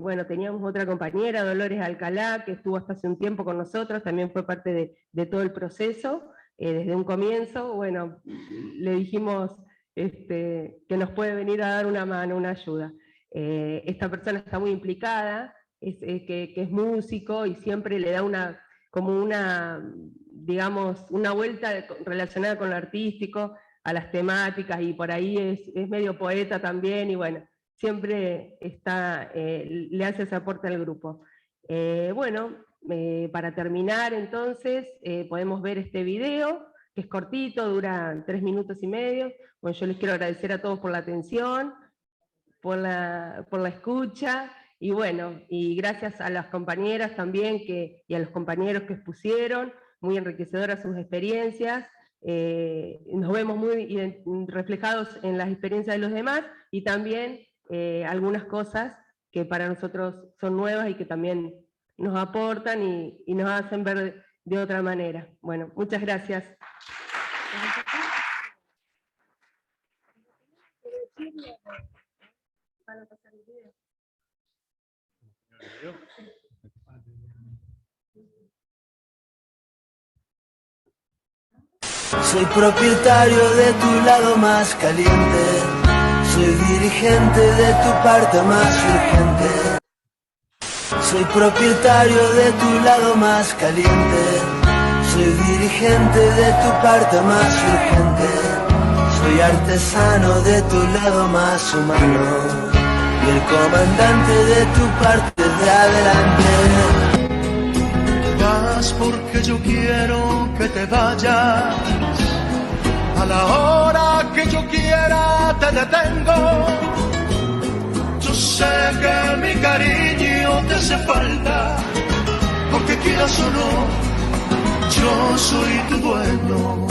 bueno, teníamos otra compañera, Dolores Alcalá, que estuvo hasta hace un tiempo con nosotros, también fue parte de todo el proceso, desde un comienzo. Bueno, le dijimos que nos puede venir a dar una mano, una ayuda. Esta persona está muy implicada, que es músico y siempre le da digamos, una vuelta relacionada con lo artístico, a las temáticas, y por ahí es medio poeta también, y bueno, siempre le hace ese aporte al grupo. Bueno, para terminar entonces, podemos ver este video, que es cortito, dura 3 minutos y medio. Bueno, yo les quiero agradecer a todos por la atención, por la escucha, y bueno, y gracias a las compañeras también y a los compañeros que expusieron, muy enriquecedoras sus experiencias. Nos vemos muy reflejados en las experiencias de los demás, y también algunas cosas que para nosotros son nuevas y que también nos aportan y nos hacen ver de otra manera. Bueno, muchas gracias. Soy propietario de tu lado más caliente, soy dirigente de tu parte más urgente. Soy propietario de tu lado más caliente, soy dirigente de tu parte más urgente. Soy artesano de tu lado más humano y el comandante de tu parte de adelante. Vas porque yo quiero que te vayas, a la hora que yo quiera te detengo. Yo sé que mi cariño te hace falta, porque quieras o no, yo soy tu dueño.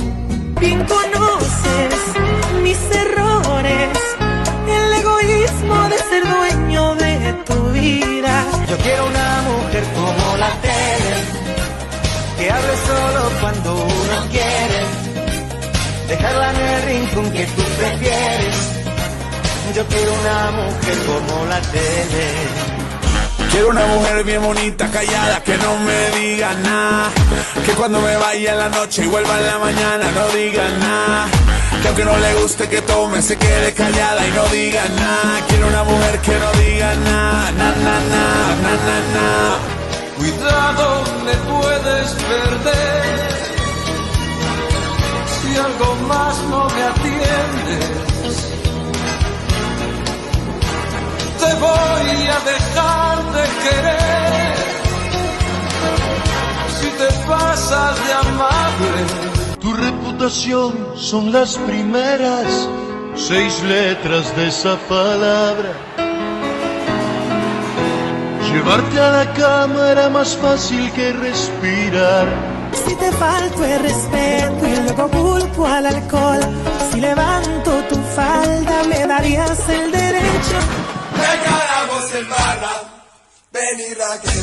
Bien conoces mis errores, el egoísmo de ser dueño de tu vida. Yo quiero una mujer como la tele, que hable solo cuando uno quiere, dejarla en el rincón que tú prefieres. Yo quiero una mujer como la tele. Quiero una mujer bien bonita, callada, que no me diga nada, que cuando me vaya en la noche y vuelva en la mañana no diga nada, que aunque no le guste que tome se quede callada y no diga nada. Quiero una mujer que no diga nada, na na na, na na na. Cuidado, me puedes perder si algo más no me atiendes. Te voy a dejar de querer si te pasas de amable. Tu reputación son las primeras 6 letras de esa palabra. Llevarte a la cama era más fácil que respirar. Si te falto el respeto y luego culpo al alcohol, si levanto tu falda me darías el derecho. Regalamos en barra, venid aquí,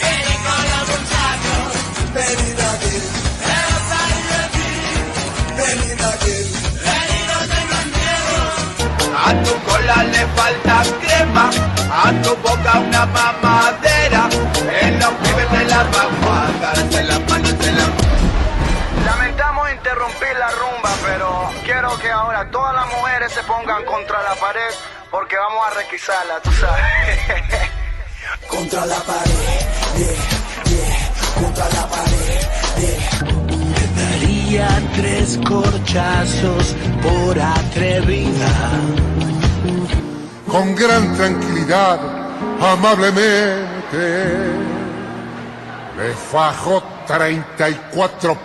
venid con los muchachos, venid aquí, vamos a divertir, venid aquí, venid, no tengan miedo. A tu cola le falta crema, a tu boca una mamadera, en los pibes te la vamos a dar, te la mano, te la... Lamentamos interrumpir la rumba, pero quiero que ahora todas las mujeres se pongan contra la pared, porque vamos a requisarla, tú sabes. Contra la pared, contra la pared, Te daría 3 corchazos por atrevida. Con gran tranquilidad, amablemente, le fajo 34.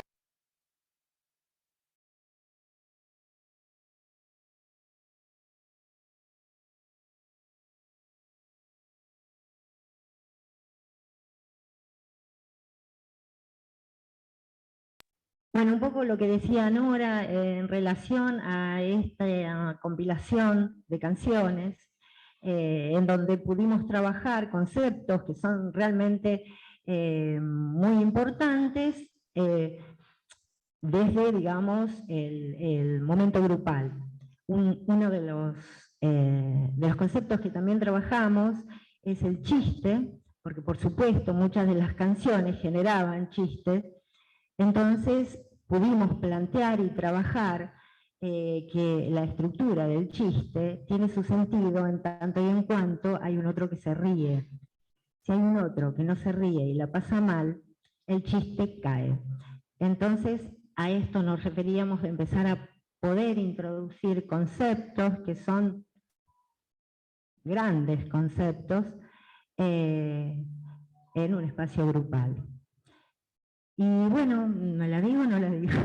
Bueno, un poco lo que decía Nora en relación a esta compilación de canciones, en donde pudimos trabajar conceptos que son realmente muy importantes desde, digamos, el momento grupal. Uno de los conceptos que también trabajamos es el chiste, porque por supuesto muchas de las canciones generaban chistes, entonces pudimos plantear y trabajar que la estructura del chiste tiene su sentido en tanto y en cuanto hay un otro que se ríe. Si hay un otro que no se ríe y la pasa mal, el chiste cae. Entonces, a esto nos referíamos de empezar a poder introducir conceptos que son grandes conceptos en un espacio grupal. Y bueno, ¿me la digo o no la digo?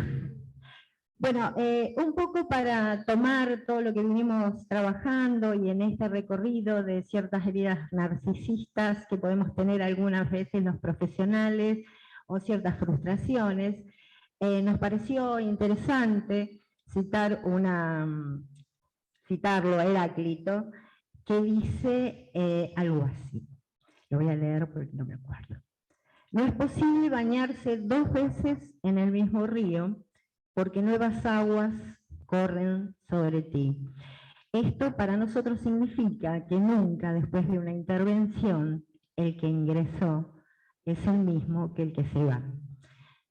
Bueno, un poco para tomar todo lo que vinimos trabajando y en este recorrido de ciertas heridas narcisistas que podemos tener algunas veces los profesionales o ciertas frustraciones, nos pareció interesante citarlo a Heráclito, que dice algo así. Lo voy a leer porque no me acuerdo. No es posible bañarse 2 veces en el mismo río, porque nuevas aguas corren sobre ti. Esto para nosotros significa que nunca después de una intervención el que ingresó es el mismo que el que se va.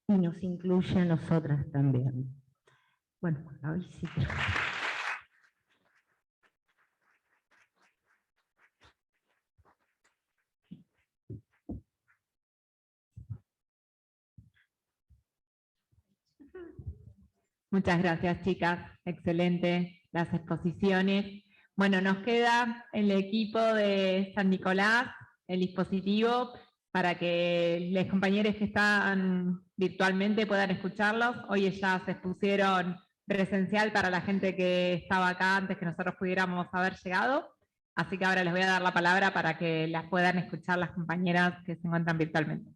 Y nos incluye a nosotras también. Bueno, ahí sí. Muchas gracias, chicas. Excelente las exposiciones. Bueno, nos queda el equipo de San Nicolás, el dispositivo, para que los compañeros que están virtualmente puedan escucharlos. Hoy ellas se expusieron presencial para la gente que estaba acá antes que nosotros pudiéramos haber llegado. Así que ahora les voy a dar la palabra para que las puedan escuchar las compañeras que se encuentran virtualmente.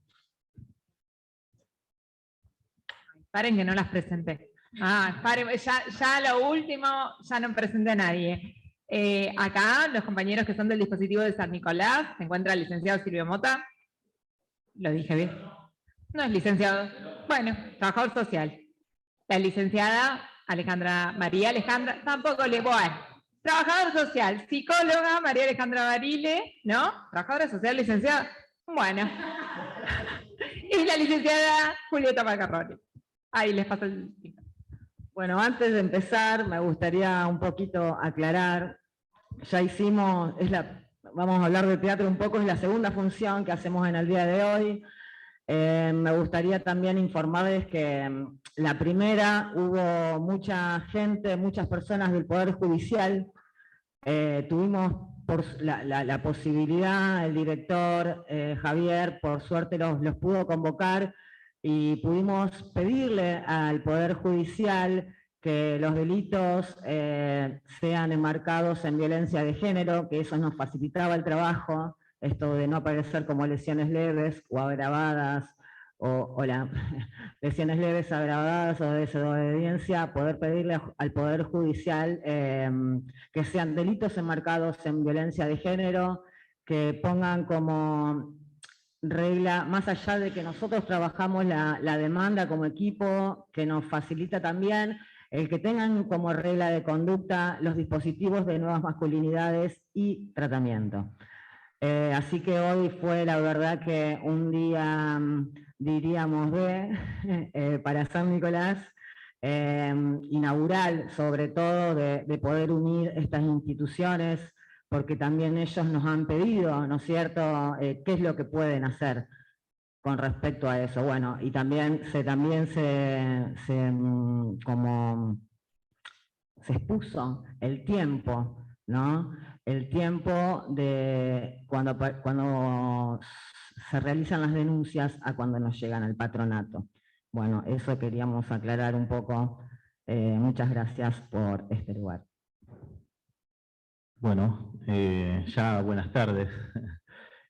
Paren que no las presenté. Paren, ya lo último, ya no presenté a nadie. Acá los compañeros que son del dispositivo de San Nicolás, se encuentra el licenciado Silvio Mota. Lo dije bien. No es licenciado. Bueno, trabajador social. La licenciada María Alejandra, tampoco le voy. Trabajador social, psicóloga María Alejandra Barile, ¿no? Trabajadora social, licenciada. Bueno. Y la licenciada Julieta Macarroni. Ahí les paso el... Bueno, antes de empezar, me gustaría un poquito aclarar, ya hicimos, vamos a hablar de teatro un poco, es la segunda función que hacemos en el día de hoy. Me gustaría también informarles que la primera hubo mucha gente, muchas personas del Poder Judicial, tuvimos la posibilidad, el director Javier, por suerte los pudo convocar, y pudimos pedirle al Poder Judicial que los delitos sean enmarcados en violencia de género, que eso nos facilitaba el trabajo, esto de no aparecer como lesiones leves o agravadas, o lesiones leves, agravadas o de desobediencia, poder pedirle al Poder Judicial que sean delitos enmarcados en violencia de género, que pongan como regla, más allá de que nosotros trabajamos la demanda como equipo, que nos facilita también el que tengan como regla de conducta los dispositivos de nuevas masculinidades y tratamiento. Así que hoy fue la verdad que un día, diríamos, para San Nicolás, inaugural sobre todo de poder unir estas instituciones, porque también ellos nos han pedido, ¿no es cierto?, qué es lo que pueden hacer con respecto a eso. Bueno, y también se expuso el tiempo, ¿no? El tiempo de cuando se realizan las denuncias a cuando nos llegan al patronato. Bueno, eso queríamos aclarar un poco. Muchas gracias por este lugar. Bueno, ya buenas tardes.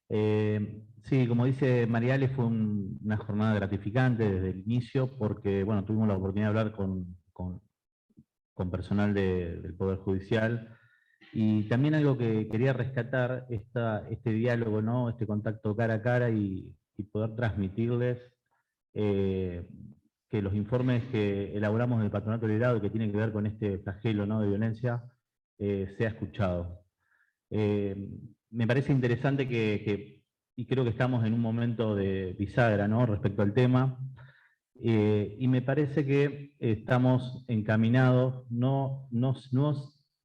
Sí, como dice Mariale, fue una jornada gratificante desde el inicio porque, bueno, tuvimos la oportunidad de hablar con personal del Poder Judicial, y también algo que quería rescatar, este diálogo, ¿no? Este contacto cara a cara y y poder transmitirles que los informes que elaboramos en el Patronato Liberado, que tienen que ver con este flagelo, ¿no?, de violencia, sea escuchado. Me parece interesante y creo que estamos en un momento de bisagra, ¿no?, respecto al tema, y me parece que estamos encaminados, no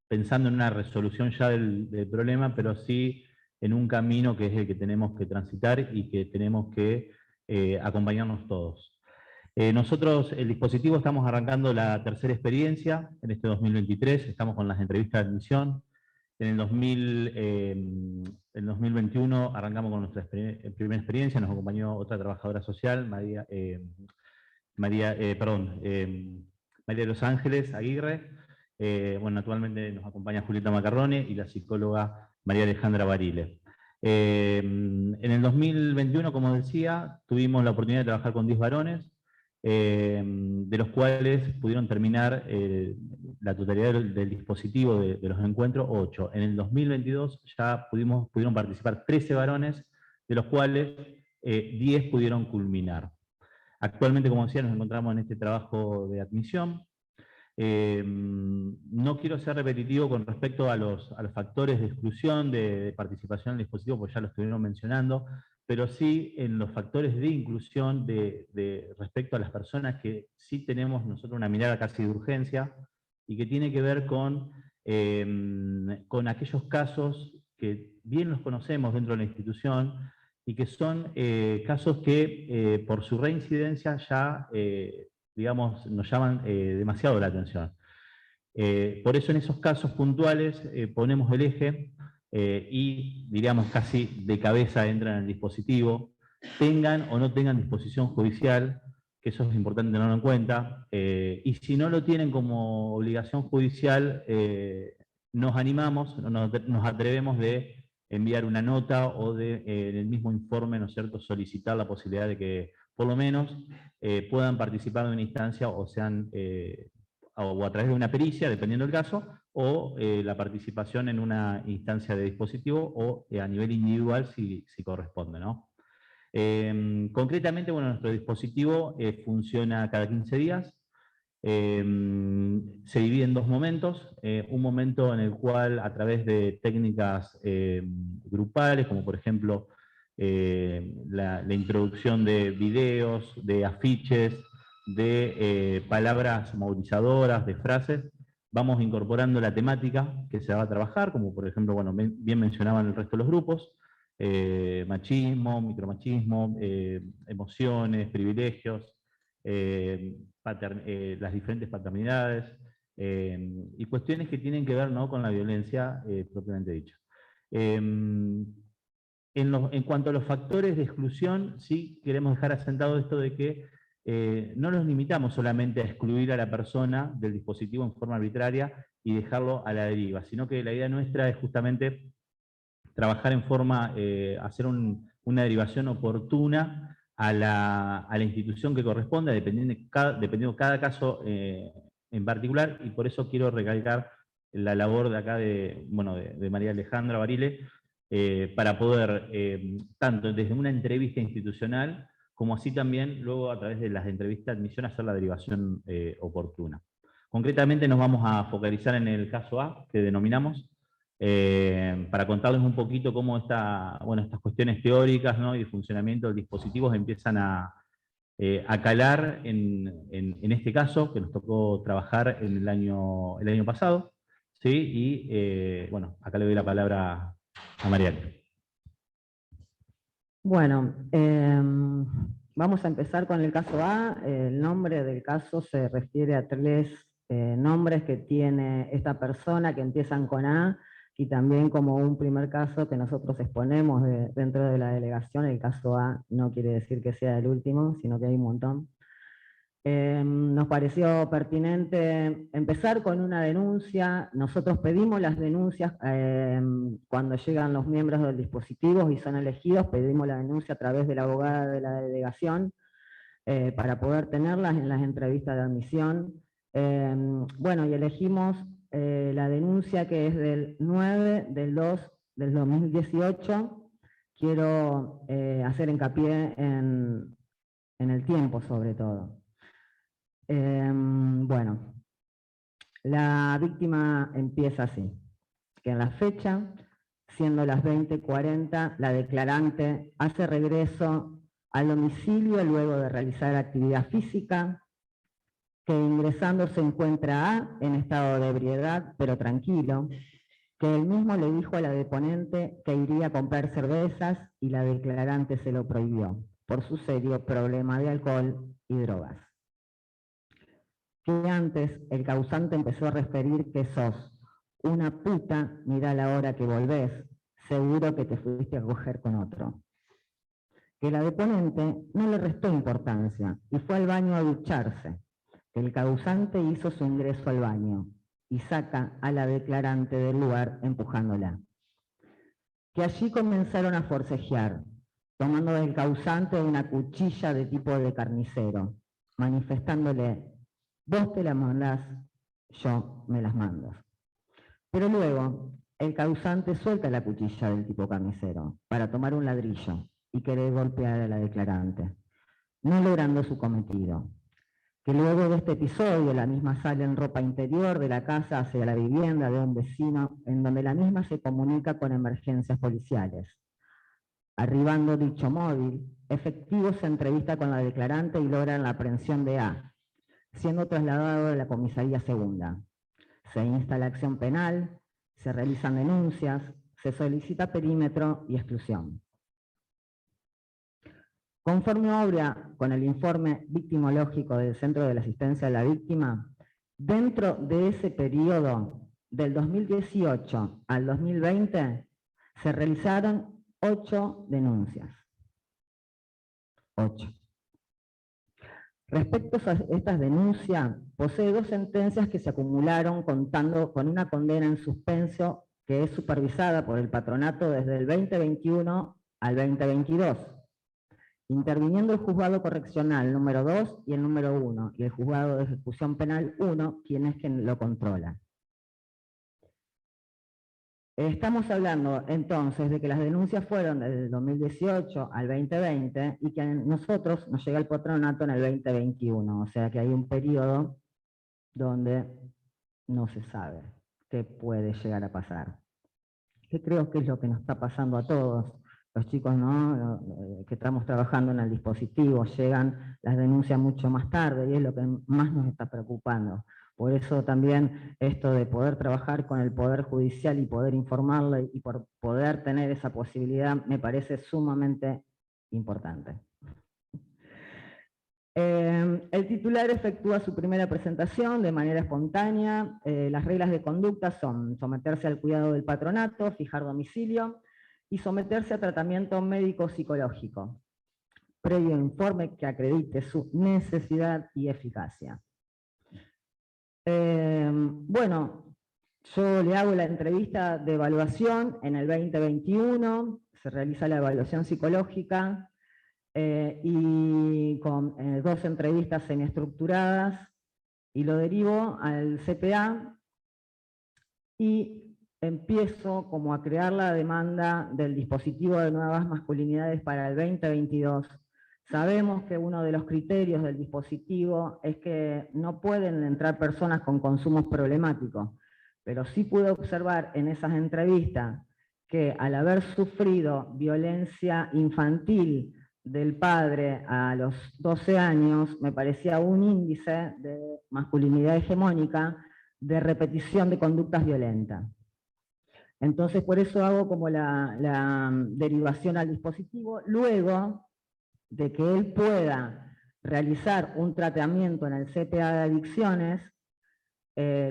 pensando en una resolución ya del problema, pero sí en un camino que es el que tenemos que transitar y que tenemos que acompañarnos todos. Nosotros, el dispositivo, estamos arrancando la tercera experiencia en este 2023, estamos con las entrevistas de admisión. En el 2021 arrancamos con nuestra primera experiencia, nos acompañó otra trabajadora social, María de los Ángeles Aguirre. Bueno, actualmente nos acompaña Julieta Macarrone y la psicóloga María Alejandra Barile. En el 2021, como decía, tuvimos la oportunidad de trabajar con 10 varones, de los cuales pudieron terminar la totalidad del dispositivo de los encuentros, 8. En el 2022 ya pudieron participar 13 varones, de los cuales 10 pudieron culminar. Actualmente, como decía, nos encontramos en este trabajo de admisión. No quiero ser repetitivo con respecto a los factores de exclusión, de participación en el dispositivo, porque ya lo estuvieron mencionando, pero sí en los factores de inclusión respecto a las personas que sí tenemos nosotros una mirada casi de urgencia, y que tiene que ver con aquellos casos que bien los conocemos dentro de la institución, y que son casos que por su reincidencia ya digamos, nos llaman demasiado la atención. Por eso en esos casos puntuales ponemos el eje y, diríamos, casi de cabeza entran en el dispositivo, tengan o no tengan disposición judicial, que eso es importante tenerlo en cuenta, y si no lo tienen como obligación judicial, nos animamos, nos atrevemos de enviar una nota o en el mismo informe, ¿no es cierto?, solicitar la posibilidad de que por lo menos puedan participar de una instancia o a través de una pericia, dependiendo del caso, o la participación en una instancia de dispositivo o a nivel individual si corresponde, ¿no? Concretamente, bueno, nuestro dispositivo funciona cada 15 días, se divide en dos momentos, un momento en el cual a través de técnicas grupales, como por ejemplo la introducción de videos, de afiches, de palabras movilizadoras, de frases, vamos incorporando la temática que se va a trabajar, como por ejemplo, bueno, bien mencionaban el resto de los grupos, machismo, micromachismo, emociones, privilegios, las diferentes paternidades, y cuestiones que tienen que ver, ¿no?, con la violencia propiamente dicha. En cuanto a los factores de exclusión, sí queremos dejar asentado esto de que no nos limitamos solamente a excluir a la persona del dispositivo en forma arbitraria y dejarlo a la deriva, sino que la idea nuestra es justamente trabajar en forma, hacer una derivación oportuna a la institución que corresponda, dependiendo cada caso en particular, y por eso quiero recalcar la labor de acá de María Alejandra Barile, para poder, tanto desde una entrevista institucional, como así también luego a través de las entrevistas de admisión, hacer la derivación oportuna. Concretamente nos vamos a focalizar en el caso A, que denominamos, para contarles un poquito cómo estas cuestiones teóricas, ¿no?, y de funcionamiento de dispositivos empiezan a calar en este caso, que nos tocó trabajar en el año pasado, ¿sí? Y bueno, acá le doy la palabra a Mariana. Bueno, vamos a empezar con el caso A. El nombre del caso se refiere a 3 nombres que tiene esta persona que empiezan con A, y también como un primer caso que nosotros exponemos dentro de la delegación. El caso A no quiere decir que sea el último, sino que hay un montón. Nos pareció pertinente empezar con una denuncia. Nosotros pedimos las denuncias cuando llegan los miembros del dispositivo y son elegidos, pedimos la denuncia a través de la abogada de la delegación para poder tenerlas en las entrevistas de admisión. Bueno, y elegimos la denuncia que es del 9 del 2 del 2018, quiero hacer hincapié en el tiempo sobre todo. Bueno, la víctima empieza así, que en la fecha, siendo las 20:40, la declarante hace regreso al domicilio luego de realizar actividad física, que ingresando se encuentra A en estado de ebriedad, pero tranquilo, que él mismo le dijo a la deponente que iría a comprar cervezas y la declarante se lo prohibió, por su serio problema de alcohol y drogas. Que antes el causante empezó a referir que sos una puta, mirá la hora que volvés, seguro que te fuiste a coger con otro. Que la deponente no le restó importancia y fue al baño a ducharse. Que el causante hizo su ingreso al baño y saca a la declarante del lugar empujándola. Que allí comenzaron a forcejear, tomando del causante una cuchilla de tipo de carnicero, manifestándole: vos te las mandás, yo me las mando. Pero luego, el causante suelta la cuchilla del tipo carnicero para tomar un ladrillo y querer golpear a la declarante, no logrando su cometido. Que luego de este episodio, la misma sale en ropa interior de la casa hacia la vivienda de un vecino, en donde la misma se comunica con emergencias policiales. Arribando dicho móvil, efectivos se entrevista con la declarante y logran la aprehensión de A, siendo trasladado a la comisaría segunda. Se insta la acción penal, se realizan denuncias, se solicita perímetro y exclusión. Conforme obra con el informe victimológico del Centro de la Asistencia a la Víctima, dentro de ese periodo, del 2018 al 2020, se realizaron 8 denuncias. 8. Respecto a estas denuncias, posee 2 sentencias que se acumularon contando con una condena en suspenso que es supervisada por el patronato desde el 2021 al 2022, interviniendo el Juzgado Correccional número 2 y el número 1, y el Juzgado de Ejecución Penal 1, quien es quien lo controla. Estamos hablando entonces de que las denuncias fueron desde el 2018 al 2020 y que a nosotros nos llega el patronato en el 2021, o sea que hay un periodo donde no se sabe qué puede llegar a pasar. Que creo que es lo que nos está pasando a todos los chicos, ¿no? Que estamos trabajando en el dispositivo, llegan las denuncias mucho más tarde y es lo que más nos está preocupando. Por eso también esto de poder trabajar con el Poder Judicial y poder informarle y por poder tener esa posibilidad me parece sumamente importante. El titular efectúa su primera presentación de manera espontánea. Las reglas de conducta son someterse al cuidado del patronato, fijar domicilio y someterse a tratamiento médico-psicológico, previo informe que acredite su necesidad y eficacia. Bueno, yo le hago la entrevista de evaluación en el 2021, se realiza la evaluación psicológica y con 2 entrevistas semiestructuradas y lo derivo al CPA y empiezo como a crear la demanda del dispositivo de nuevas masculinidades para el 2022. Sabemos que uno de los criterios del dispositivo es que no pueden entrar personas con consumos problemáticos, pero sí pude observar en esas entrevistas que al haber sufrido violencia infantil del padre a los 12 años, me parecía un índice de masculinidad hegemónica de repetición de conductas violentas. Entonces por eso hago como la derivación al dispositivo, luego de que él pueda realizar un tratamiento en el CPA de adicciones,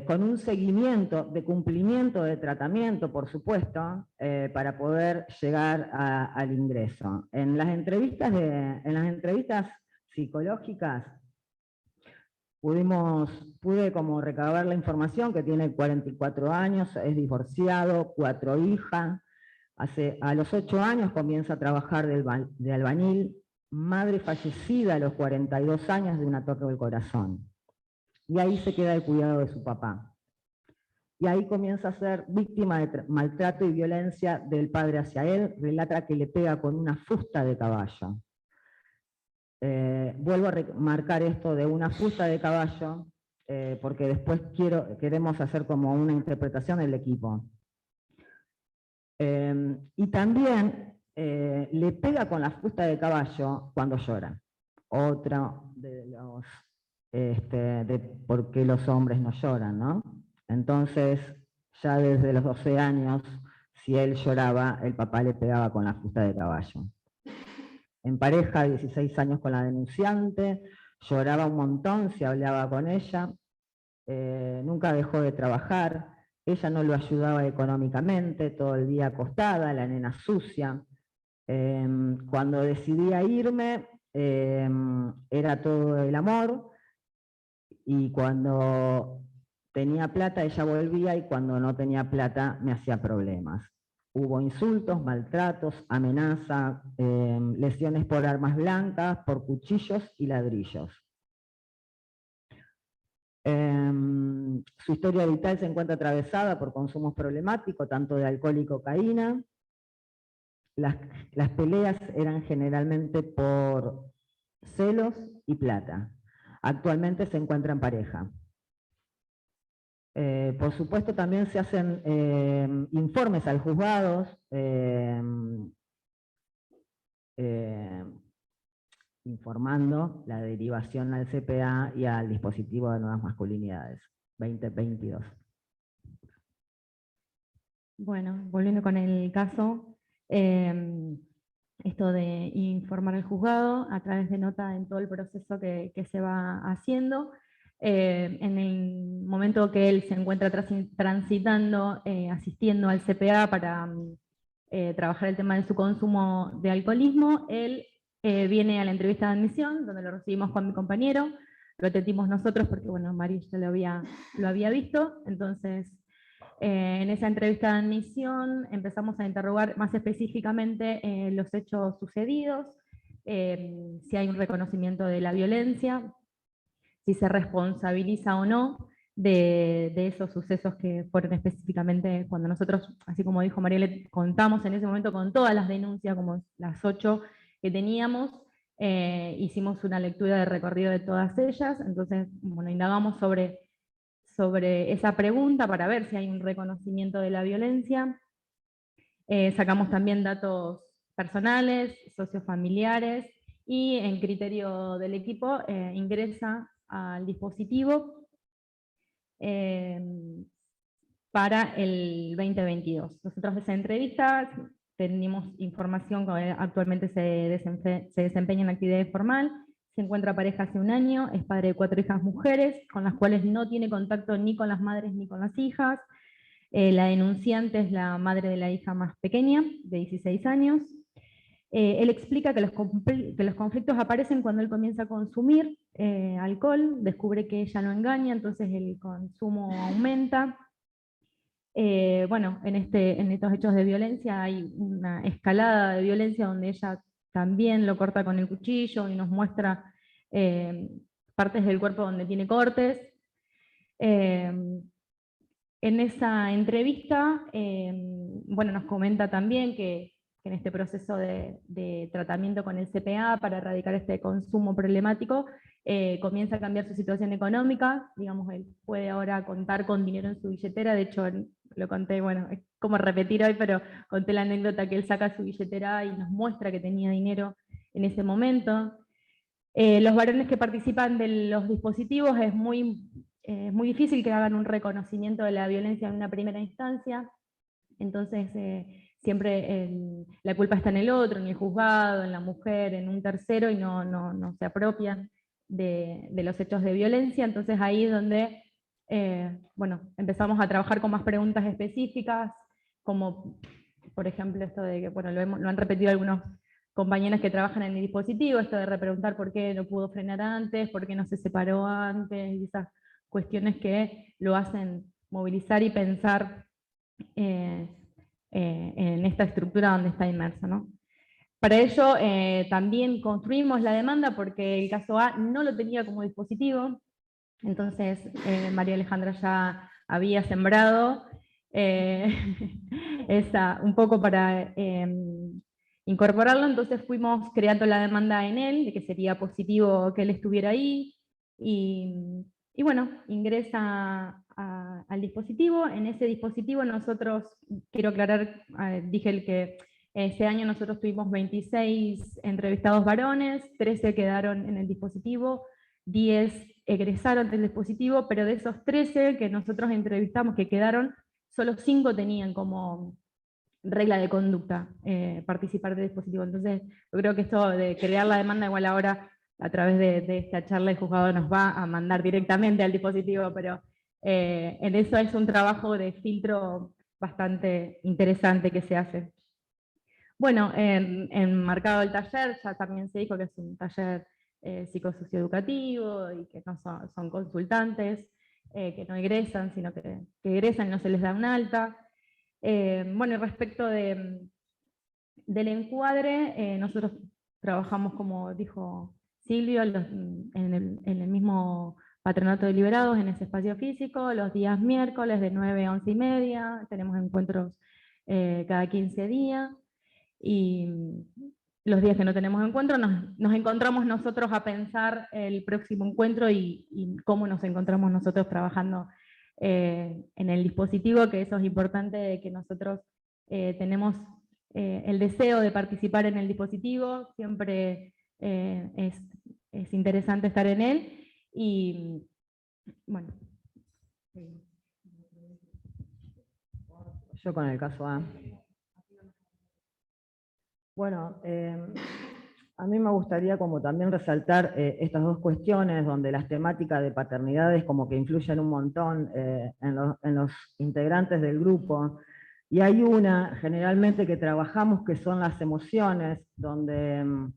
con un seguimiento de cumplimiento de tratamiento, por supuesto, para poder llegar al ingreso. En las entrevistas psicológicas pude como recabar la información que tiene 44 años, es divorciado, 4 hijas, a los 8 años comienza a trabajar de albañil, madre fallecida a los 42 años de un ataque al corazón. Y ahí se queda el cuidado de su papá. y ahí comienza a ser víctima de maltrato y violencia del padre hacia él. Relata que le pega con una fusta de caballo. Vuelvo a remarcar esto de una fusta de caballo, porque después queremos hacer como una interpretación del equipo. Y también le pega con la fusta de caballo cuando llora. Otro de los, por qué los hombres no lloran, ¿no? Entonces, ya desde los 12 años, si él lloraba, el papá le pegaba con la fusta de caballo. En pareja, 16 años con la denunciante, lloraba un montón, se hablaba con ella, nunca dejó de trabajar, ella no lo ayudaba económicamente, todo el día acostada, la nena sucia. Cuando decidía irme, era todo el amor, y cuando tenía plata ella volvía, y cuando no tenía plata me hacía problemas. Hubo insultos, maltratos, amenaza, lesiones por armas blancas, por cuchillos y ladrillos. Su historia vital se encuentra atravesada por consumos problemáticos, tanto de alcohol y cocaína. Las peleas eran generalmente por celos y plata. Actualmente se encuentra en pareja. Por supuesto también se hacen informes al juzgado, informando la derivación al CPA y al dispositivo de nuevas masculinidades 2022. Bueno, volviendo con el caso, esto de informar al juzgado a través de nota en todo el proceso que se va haciendo. En el momento que él se encuentra transitando, asistiendo al CPA para trabajar el tema de su consumo de alcoholismo, él viene a la entrevista de admisión, donde lo recibimos con mi compañero, lo atendimos nosotros porque, bueno, María ya lo había visto. Entonces, en esa entrevista de admisión empezamos a interrogar más específicamente los hechos sucedidos, si hay un reconocimiento de la violencia, si se responsabiliza o no de esos sucesos que fueron específicamente cuando nosotros, así como dijo María, le contamos en ese momento con todas las denuncias, como las 8 que teníamos, hicimos una lectura de recorrido de todas ellas. Entonces, bueno, indagamos sobre esa pregunta para ver si hay un reconocimiento de la violencia. Sacamos también datos personales, sociofamiliares, y en criterio del equipo ingresa al dispositivo para el 2022. Nosotros de esa entrevista tenemos información que actualmente se desempeña en actividad formal, se encuentra pareja hace un año, es padre de 4 hijas mujeres, con las cuales no tiene contacto ni con las madres ni con las hijas. La denunciante es la madre de la hija más pequeña, de 16 años. Él explica que los conflictos aparecen cuando él comienza a consumir alcohol, descubre que ella lo engaña, entonces el consumo aumenta. Bueno, en estos hechos de violencia hay una escalada de violencia donde ella también lo corta con el cuchillo y nos muestra partes del cuerpo donde tiene cortes. En esa entrevista, bueno, nos comenta también que en este proceso de tratamiento con el CPA para erradicar este consumo problemático, comienza a cambiar su situación económica. Digamos, él puede ahora contar con dinero en su billetera. De hecho, lo conté, bueno, es como repetir hoy, pero conté la anécdota que él saca su billetera y nos muestra que tenía dinero en ese momento. Los varones que participan de los dispositivos es muy difícil que hagan un reconocimiento de la violencia en una primera instancia. Entonces, siempre la culpa está en el otro, en el juzgado, en la mujer, en un tercero, y no se apropian de los hechos de violencia. Entonces ahí es donde bueno, empezamos a trabajar con más preguntas específicas, como por ejemplo esto de que, bueno, lo han repetido algunos compañeros que trabajan en el dispositivo, esto de repreguntar por qué no pudo frenar antes, por qué no se separó antes, y esas cuestiones que lo hacen movilizar y pensar en esta estructura donde está inmerso, ¿no? Para ello también construimos la demanda porque el caso A no lo tenía como dispositivo. Entonces María Alejandra ya había sembrado, un poco para incorporarlo, entonces fuimos creando la demanda en él, de que sería positivo que él estuviera ahí, y bueno, ingresa al dispositivo. En ese dispositivo nosotros, quiero aclarar, dije que ese año nosotros tuvimos 26 entrevistados varones, 13 quedaron en el dispositivo, 10 egresaron del dispositivo, pero de esos 13 que nosotros entrevistamos que quedaron, solo 5 tenían como regla de conducta participar del dispositivo. Entonces yo creo que esto de crear la demanda, igual ahora a través de esta charla el juzgado nos va a mandar directamente al dispositivo, pero en eso es un trabajo de filtro bastante interesante que se hace. Bueno, enmarcado el taller, ya también se dijo que es un taller psicosocioeducativo y que no son consultantes, que no egresan, sino que egresan y no se les da un alta. Bueno, y respecto del encuadre, nosotros trabajamos, como dijo Silvio, en el mismo Patronato de Liberados, en ese espacio físico, los días miércoles de 9 a 11:30, tenemos encuentros cada 15 días, y los días que no tenemos encuentro nos encontramos nosotros a pensar el próximo encuentro y cómo nos encontramos nosotros trabajando en el dispositivo, que eso es importante, que nosotros tenemos el deseo de participar en el dispositivo, siempre es interesante estar en él, y bueno. Yo con el caso A. Bueno, a mí me gustaría como también resaltar estas dos cuestiones donde las temáticas de paternidades como que influyen un montón en los integrantes del grupo. Y hay una generalmente que trabajamos que son las emociones, donde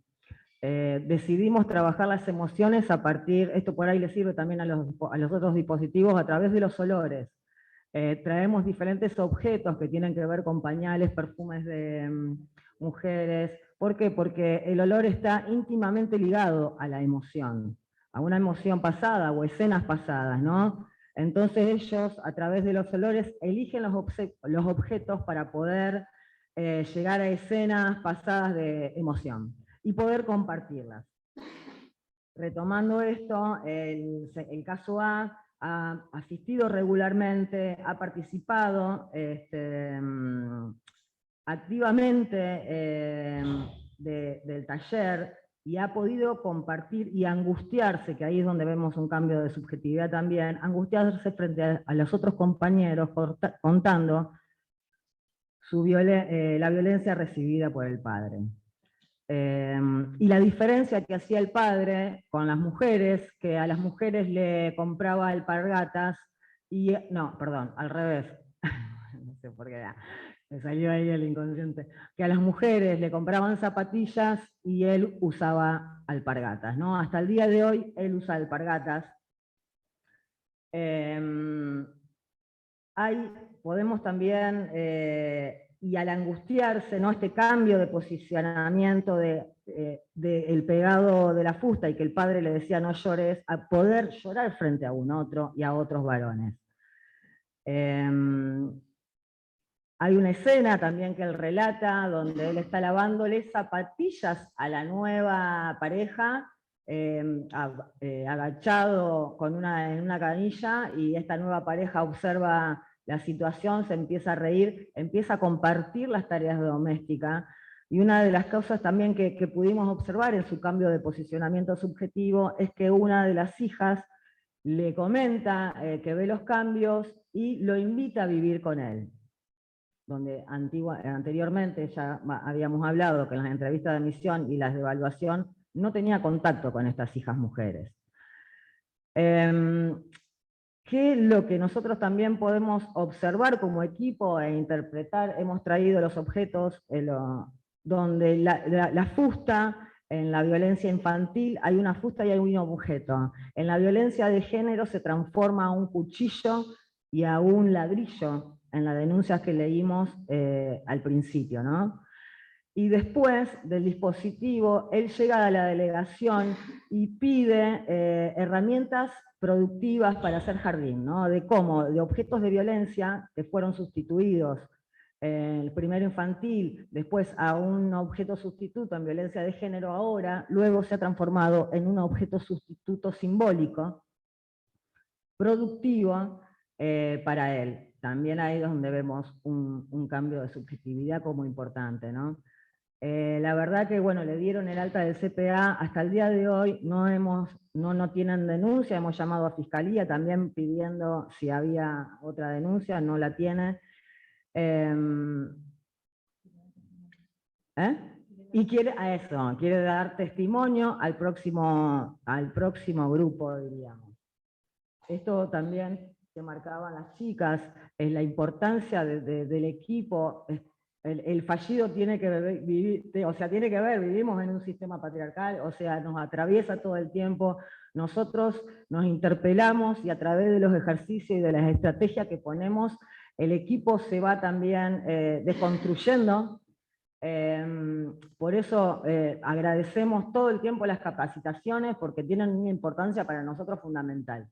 decidimos trabajar las emociones a partir, esto por ahí le sirve también a los otros dispositivos, a través de los olores. Traemos diferentes objetos que tienen que ver con pañales, perfumes de mujeres. ¿Por qué? Porque el olor está íntimamente ligado a la emoción, a una emoción pasada o escenas pasadas, ¿no? Entonces ellos, a través de los olores, eligen los objetos para poder llegar a escenas pasadas de emoción y poder compartirlas. Retomando esto, el caso A ha asistido regularmente, ha participado activamente del taller y ha podido compartir y angustiarse, que ahí es donde vemos un cambio de subjetividad también, angustiarse frente a los otros compañeros contando la violencia recibida por el padre. Y la diferencia que hacía el padre con las mujeres, que a las mujeres le compraba alpargatas, no, perdón, al revés, no sé por qué, me salió ahí el inconsciente, que a las mujeres le compraban zapatillas y él usaba alpargatas, ¿no? Hasta el día de hoy él usa alpargatas. Podemos también, y al angustiarse, ¿no? Este cambio de posicionamiento del pegado de la fusta y que el padre le decía no llores, a poder llorar frente a un otro y a otros varones. Hay una escena también que él relata donde él está lavándole zapatillas a la nueva pareja, agachado en una canilla, y esta nueva pareja observa la situación, se empieza a reír, empieza a compartir las tareas domésticas, y una de las causas también que pudimos observar en su cambio de posicionamiento subjetivo es que una de las hijas le comenta que ve los cambios y lo invita a vivir con él. Donde anteriormente ya habíamos hablado que en las entrevistas de admisión y las de evaluación no tenía contacto con estas hijas mujeres. ¿Qué es lo que nosotros también podemos observar como equipo e interpretar? Hemos traído los objetos donde la fusta, en la violencia infantil hay una fusta y hay un objeto. En la violencia de género se transforma a un cuchillo y a un ladrillo, en las denuncias que leímos al principio, ¿no? y después del dispositivo, él llega a la delegación y pide herramientas productivas para hacer jardín, ¿no? De cómo, de objetos de violencia que fueron sustituidos, el primero infantil, después a un objeto sustituto en violencia de género ahora, luego se ha transformado en un objeto sustituto simbólico, productivo para él. También ahí es donde vemos un cambio de subjetividad como importante, ¿no? La verdad que, bueno, le dieron el alta del CPA, hasta el día de hoy no tienen denuncia, hemos llamado a Fiscalía también pidiendo si había otra denuncia, no la tiene. Y quiere dar testimonio al próximo grupo, diríamos. Esto también que marcaban las chicas, es la importancia del equipo. El fallido tiene que vivir, vivimos en un sistema patriarcal, o sea, nos atraviesa todo el tiempo. Nosotros nos interpelamos y a través de los ejercicios y de las estrategias que ponemos, el equipo se va también desconstruyendo. Por eso agradecemos todo el tiempo las capacitaciones, porque tienen una importancia para nosotros fundamental.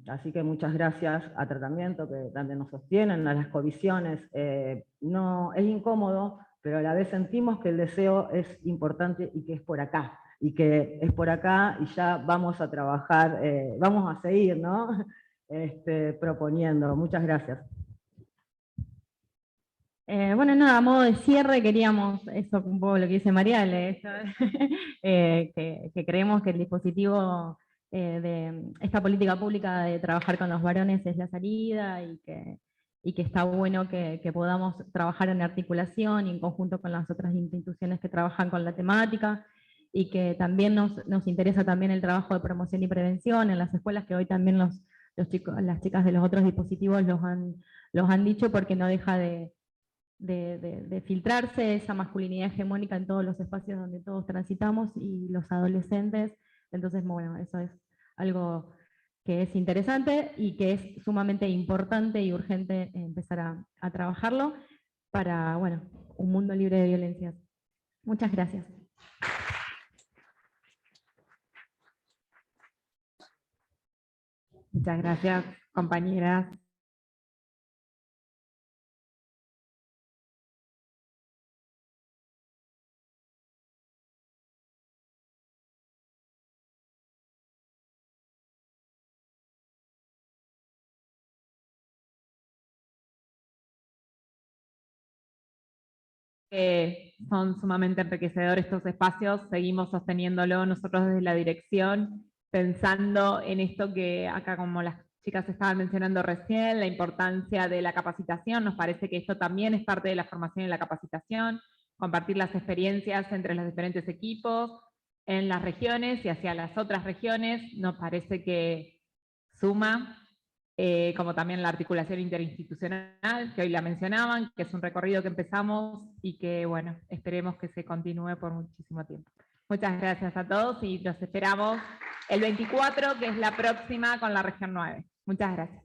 Así que muchas gracias a Tratamiento, que también nos sostienen, a las comisiones. No, es incómodo, pero a la vez sentimos que el deseo es importante y que es por acá. Y que es por acá y ya vamos a trabajar, vamos a seguir, ¿no? Proponiendo. Muchas gracias. Bueno, nada, a modo de cierre queríamos, eso un poco lo que dice Mariale, que creemos que el dispositivo de esta política pública de trabajar con los varones es la salida y que está bueno que podamos trabajar en articulación y en conjunto con las otras instituciones que trabajan con la temática, y que también nos interesa también el trabajo de promoción y prevención en las escuelas, que hoy también las chicas de los otros dispositivos los han dicho, porque no deja de filtrarse esa masculinidad hegemónica en todos los espacios donde todos transitamos y los adolescentes. Entonces, bueno, eso es algo que es interesante y que es sumamente importante y urgente empezar a trabajarlo para, bueno, un mundo libre de violencias. Muchas gracias. Muchas gracias, compañeras. Son sumamente enriquecedores estos espacios, seguimos sosteniéndolo nosotros desde la dirección, pensando en esto que acá, como las chicas estaban mencionando recién, la importancia de la capacitación. Nos parece que esto también es parte de la formación y la capacitación, compartir las experiencias entre los diferentes equipos en las regiones y hacia las otras regiones, nos parece que suma. Como también la articulación interinstitucional, que hoy la mencionaban, que es un recorrido que empezamos y que, bueno, esperemos que se continúe por muchísimo tiempo. Muchas gracias a todos y los esperamos el 24, que es la próxima con la región 9. Muchas gracias.